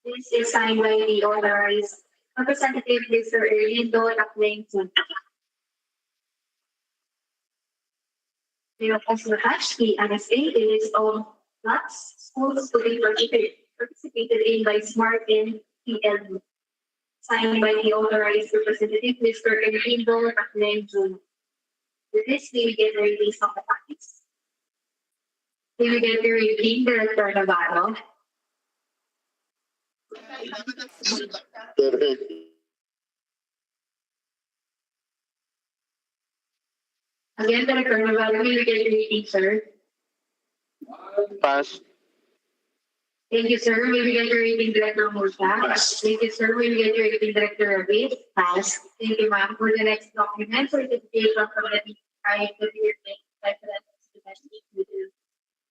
This is signed by the authorized representative, Mr. Erlindo Taclin Jr. We have also attached the NSA, the list of lots, schools to be participated in by SMART and PLD. Signed by the authorized representative, Mr. Erlindo Taclin Jr. With this, we get the release of the packets. We will get the rating, Director Navarro. Again, Director Navarro, we will get the rating, sir. Pass. Thank you, sir. We will get your rating, Director Murta. Pass. Thank you, sir. We will get your rating, Director Rebid. Pass. Thank you, ma'am. For the next document, certification from the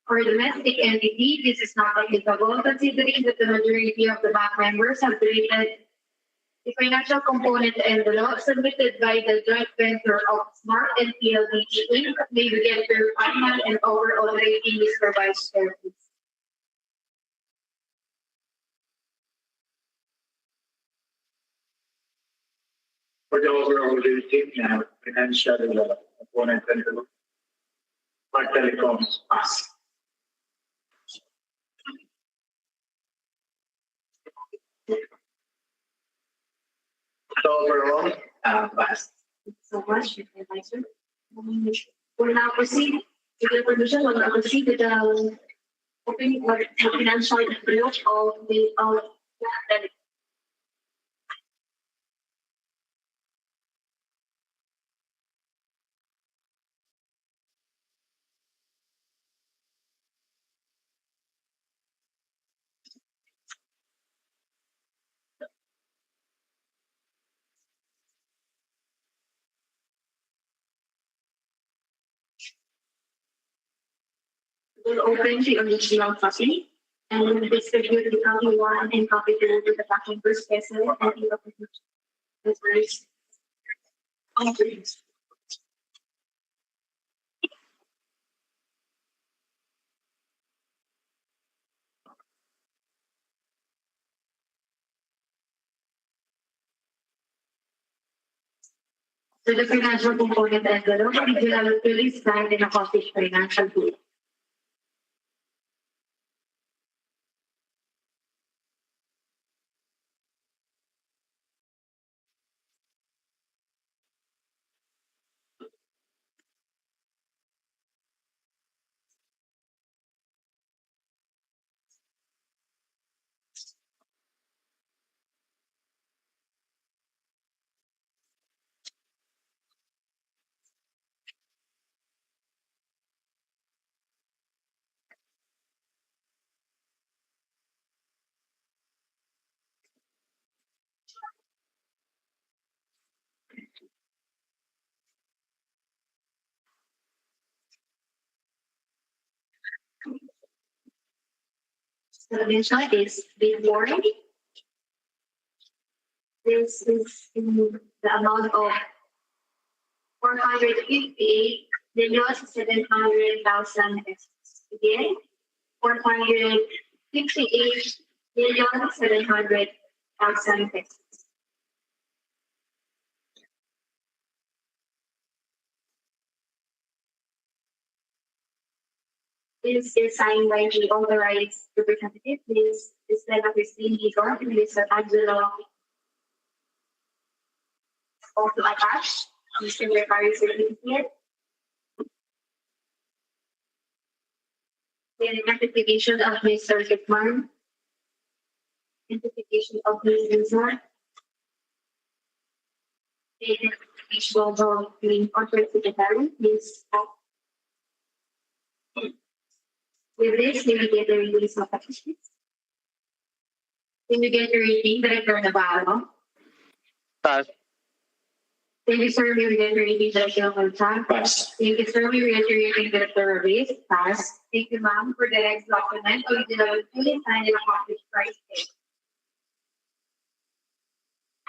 for domestic entity, this is not applicable, considering that the majority of the bank members have created the financial component envelope submitted by the joint venture of SMART and PLD Inc. May we get your final and overall rating, Mr. Vice Chair, please. For the overall rating, financial component envelope. For telecoms, pass. So overall, pass. Thank you so much, Mr. Advisor. We'll now proceed with the permission. We'll now proceed with the opening of the financial envelope of the will open the original copy and will distribute the copy one and copy two to the packing per specimen and the first. So the financial component envelope, original release signed in a office financial group. So the next one is billboard. This is in the amount of 458,700,000 pesos. Again, 458,700,000 pesos. This is signed by the authorized representative. This is Lena Christine Igor, and Mr. Angelo also attached. Mr. Secretary Certificate. The identification of Mr. Gitman. Identification of Ms. Lisa. The identification of the corporate secretary, Ms. With this, we will get the release of petitions. Can you get the reading, Director Navarro? Pass. Thank you, sir. We will get the reading, Director Navarro. Pass. Thank you, sir. We will reading, Director Rebid. Pass. Thank you, ma'am, for the next document. Original fully signed and accomplished price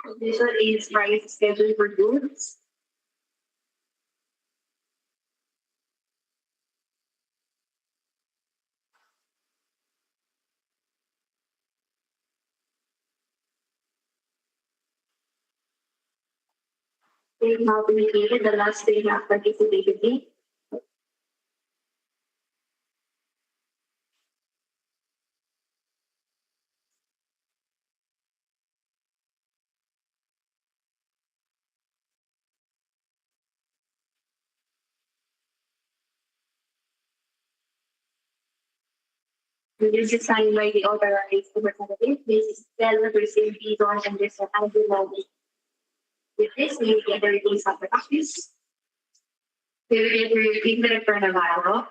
tag. This one is price schedule for goods. They have indicated the last day have participated in. This is signed by the authorized representative. This is then received Bidon and this one Andrew Modi. With this, we will get the release of the copies. We will get the reading, Director Navarro.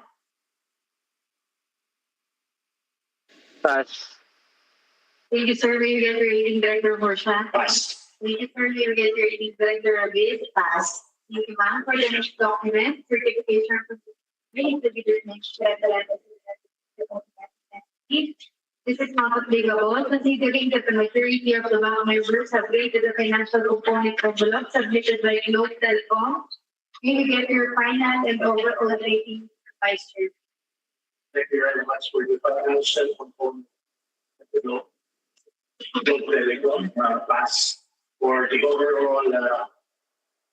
Pass. Thank you, sir. We will get the reading, Director Morsha. Pass. Thank you, sir. We will get the reading, Director Rebid. Pass. Thank you, ma'am, for the next document, certification for the individual next This is not applicable considering that the majority of the mga members have rated the financial component envelope submitted by Globe Telecom. You will get your finance and overall rating Vice Chair. Thank you very much for the financial component. Don't Telecom, pass for the overall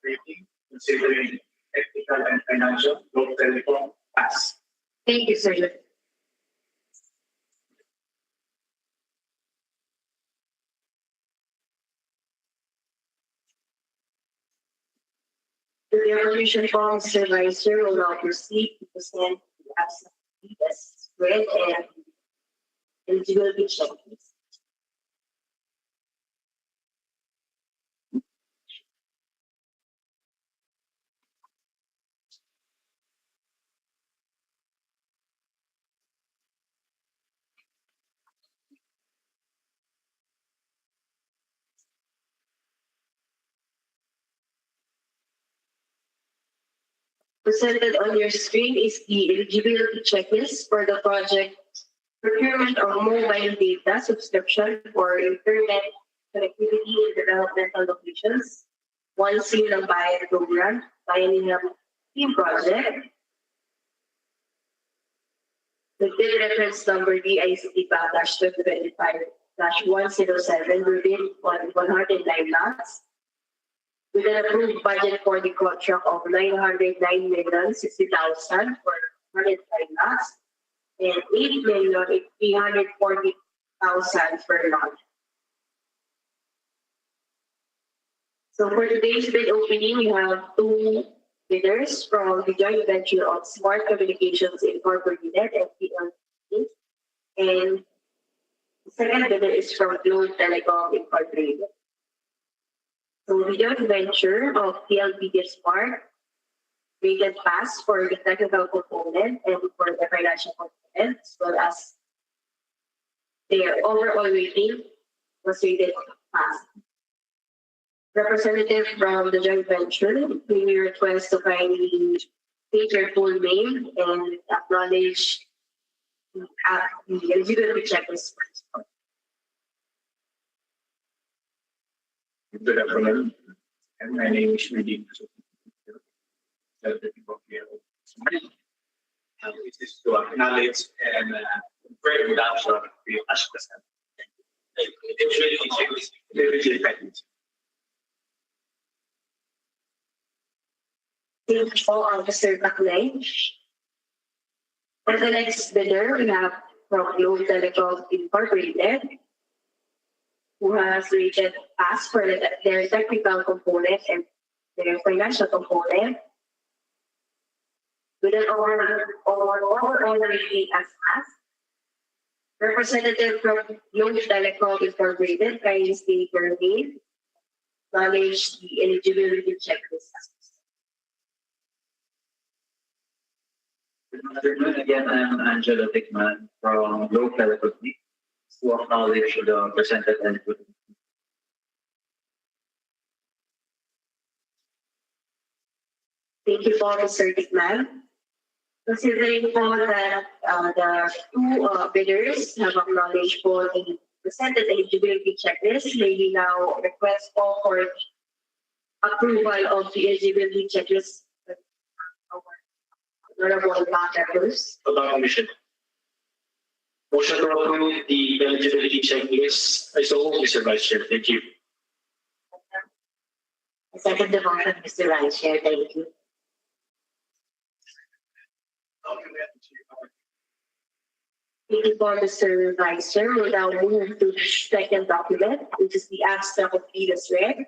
rating, considering technical and financial. Don't Telecom, pass. Thank you, sir. The resolution from Supervisor will now proceed to present the absentee as read and eligibility checklist. Presented on your screen is the eligibility checklist for the project Procurement of Mobile Data Subscription for Internet Connectivity in Developmental Locations, Juansim ng Bayan Program, Bayanihan Team Project. The bid reference number DICT-2025-107, Rebid on 109 lots. with an approved budget for the contract of 909,060,000 for 105 lots and 8,340,000 per lot. So for today's bid opening, we have two bidders from the joint venture of Smart Communications Incorporated and PLC. And the second bidder is from Globe Telecom Incorporated. So the joint venture of PLP Smart rated pass for the technical component and for the financial component, as well as their overall rating was rated pass. Representative from the joint venture, we request to kindly state your full name and acknowledge the eligibility checklist first. Good afternoon. And my name is Rebid. This is to acknowledge and confirm the option of the Ashkasan. Thank you, Officer Baclay. For the next bidder, we have from Globe Telecom Incorporated, who has rated pass for their technical component and their financial component, with an overall rating as pass. Representative from Globe Telecom Incorporated, kindly state your name, acknowledge the eligibility checklist. Good afternoon. Again, I'm Angela Dickman from Globe Telecom to acknowledge the presented eligibility. Thank you, Officer Dickman. Considering po that the two bidders have acknowledged for the presented eligibility checklist, may we now request for the approval of the eligibility checklist. Honorable members. Total Commission. Motion to approve the eligibility checklist. I so move, Mr. Vice Chair. Thank you. I second the motion, Mr. Vice Chair. Thank you. Thank you for Mr. Vice Chair. We'll now move to the second document, which is the abstract of Venus Reg.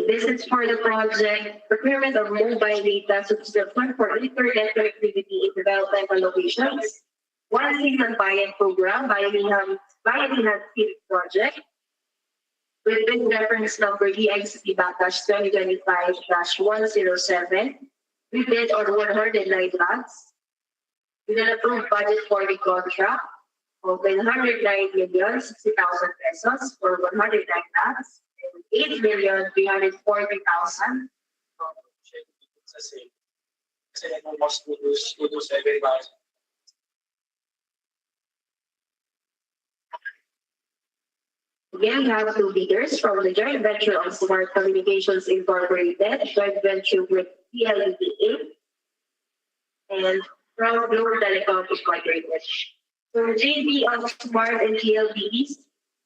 This is for the project procurement of mobile data subscription for internet connectivity in developmental locations. Juansim and Bayan program, Bayanihan Field project, with bid reference number DICT-2025-107. We bid on 109 lots with an approved budget for the contract of 909,060,000 pesos for 109 lots. 8,340,000. Again, we have two bidders from the joint venture of Smart Communications Incorporated, joint venture with PLDA, and from Globe Telecom Incorporated. So JV of Smart and PLDs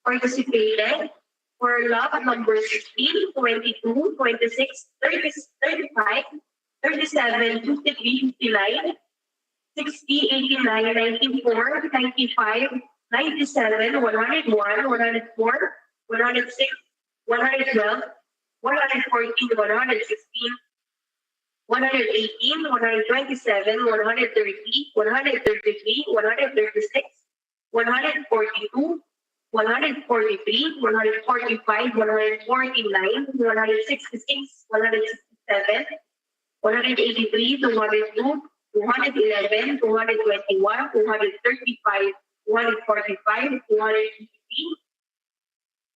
participated for lot number 16, 22, 26, 30, 35, 37, 53, 59, 60, 89, 94, 95, 97, 101, 104, 106, 112, 114, 116, 118, 127, 130, 133, 136, 142, 143, 145, 149, 166, 167, 183, 202, 211, 221, 235, 245, 253,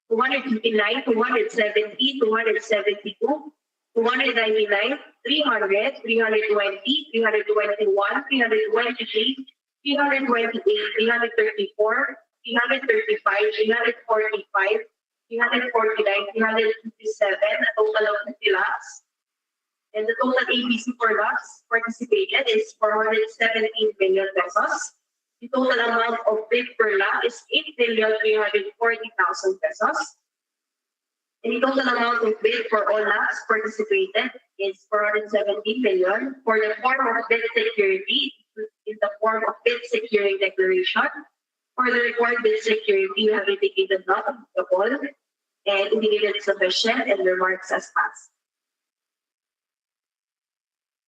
259, 270, 272, 299, 300, 320, 321, 323, 328, 334, 335, 345, 349, 357, a total of 50 lots. And the total ABC for lots participated is 417 million pesos. The total amount of bid per lot is 8,340,000 pesos. And the total amount of bid for all lots participated is 470 million. For the form of bid security, in the form of bid securing declaration. For the required bid security, you have indicated not applicable and indicated sufficient and remarks as passed.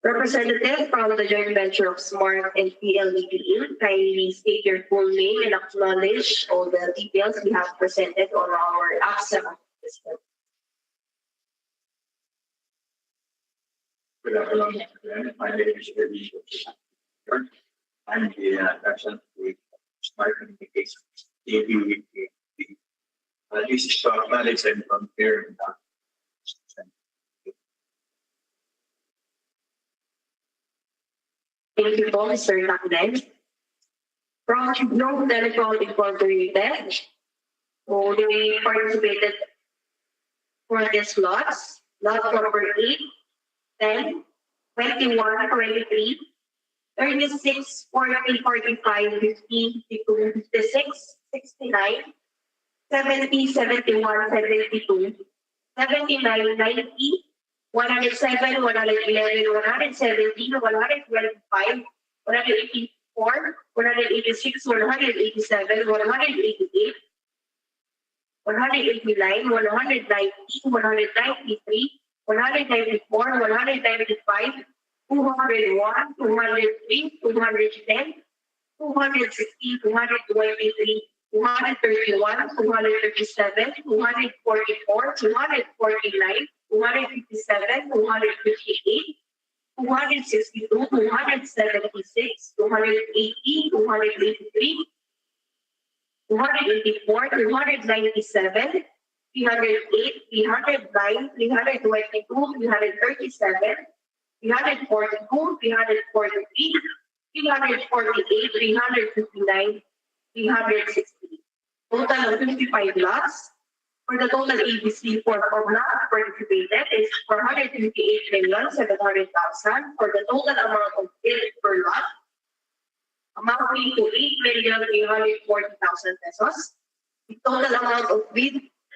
Representative from the joint venture of Smart and PLDT, kindly state your full name and acknowledge all the details we have presented on our absent. Good afternoon. My name is Rebid. I'm the person with Smart Communications. This is to acknowledge and confirm that Thank you po, Mr. Nakden. From Developmental Incorporated, so they participated for these lots, lot number 8, 10, 21, 23, 36, 40, 45, 50, 52, 56, 69, 70, 71, 72, 79, 90, 107, 111, 117, 125, 184, 186, 187, 188, 189, 190, 193, 194, 195, 201, 203, 210, 216, 223, 231, 237, 244, 249, 257, 258, 262, 276, 280, 283, 284, 297, 308, 309, 322, 337, 342, 343, 348, 359, 360. Total of 55 lots. For the total ABC for lots participated is 458,700,000 for the total amount of bid per lot, amounting to 8,340,000 pesos. The total amount of bid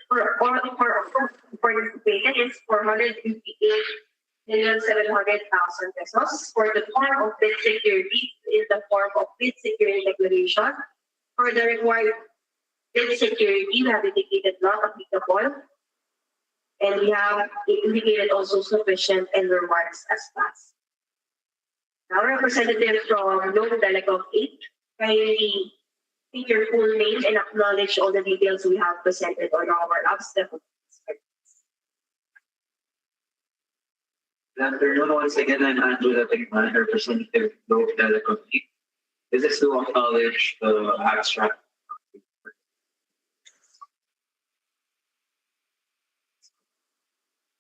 for participated is 458,700,000 pesos. For the form of bid security is the form of bid security declaration. For the required bid security, we have indicated not applicable, and we have indicated also sufficient and remarks as passed. Now, representative from Local Delegate 8, kindly state your full name and acknowledge all the details we have presented on our abstract. Good afternoon once again. I'm Andrew Latigman, representative Local Delegate 8. This is to acknowledge the abstract.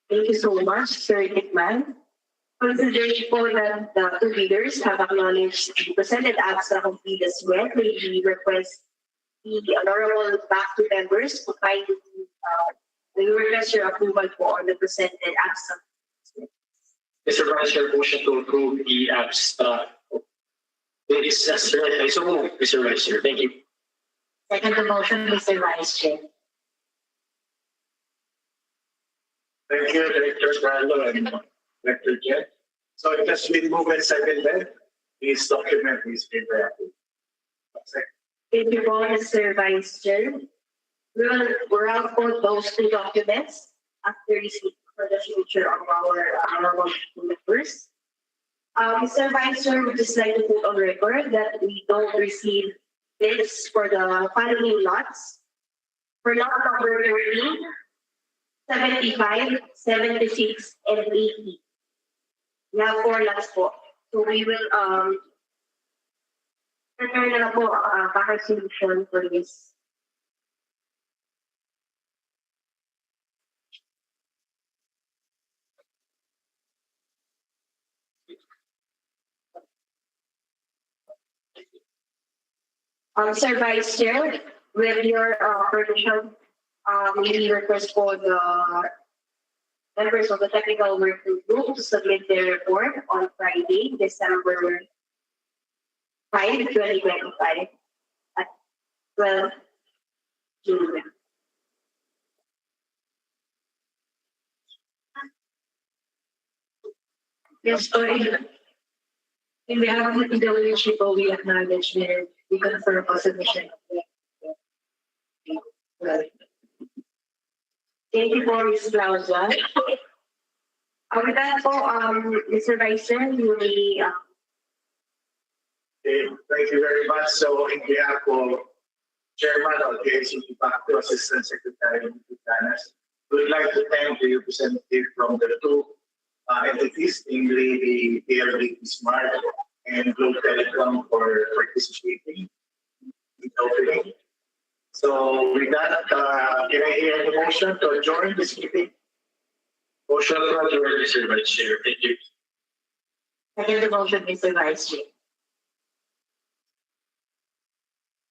Thank you so much, Sir Dickman. Considering po that the two leaders have acknowledged the presented abstract of bid as well, we request the honorable back to members to kindly request your approval for the presented abstract. Mr. Vice Chair, motion to approve the abstract. It's so moved, Mr. Vice Chair. Thank you. Second the motion, Mr. Vice Chair. Thank you, Director Carlo and Director Jen. So it has been moved and seconded. Please document this paper. Thank you all, Mr. Vice Chair. We will round for those two documents after receipt for the signature of our honorable members. Mr. Vice Chair, we would just like to put on record that we don't receive bids for the following lots. For lot number 13, 75, 76, and 80. We have 4 lots po. So we will prepare na po package solution for this. Sir Vice Chair, with your permission, we request for the members of the technical working group to submit their report on Friday, December 5, 2025 at 12 June. Yes, so in behalf of the leadership, we acknowledge that we confirm a submission. Thank you for Ms. Claudia. With that po, Mr. Bison, you may, Okay, thank you very much. So in behalf of Chairman of the ACT Facto, Assistant Secretary Danas, we would like to thank the representative from the two entities, namely the PLD Smart and Globe Telecom for participating in the opening. So with that, can I hear the motion to adjourn this meeting? Motion to adjourn, Mr. Vice Chair. Thank you. second the motion, Mr. Vice Chair.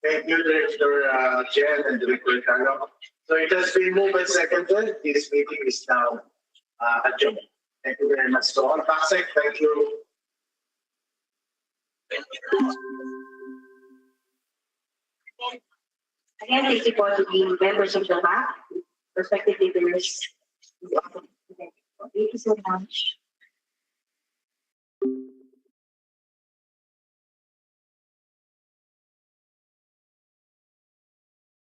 Thank you, Director Jen and Director Carlo. So it has been moved and seconded. This meeting is now adjourned. Thank you very much. So on PACSEC, thank you. Again, thank you for the members of the MAC, prospective leaders. Thank you so much.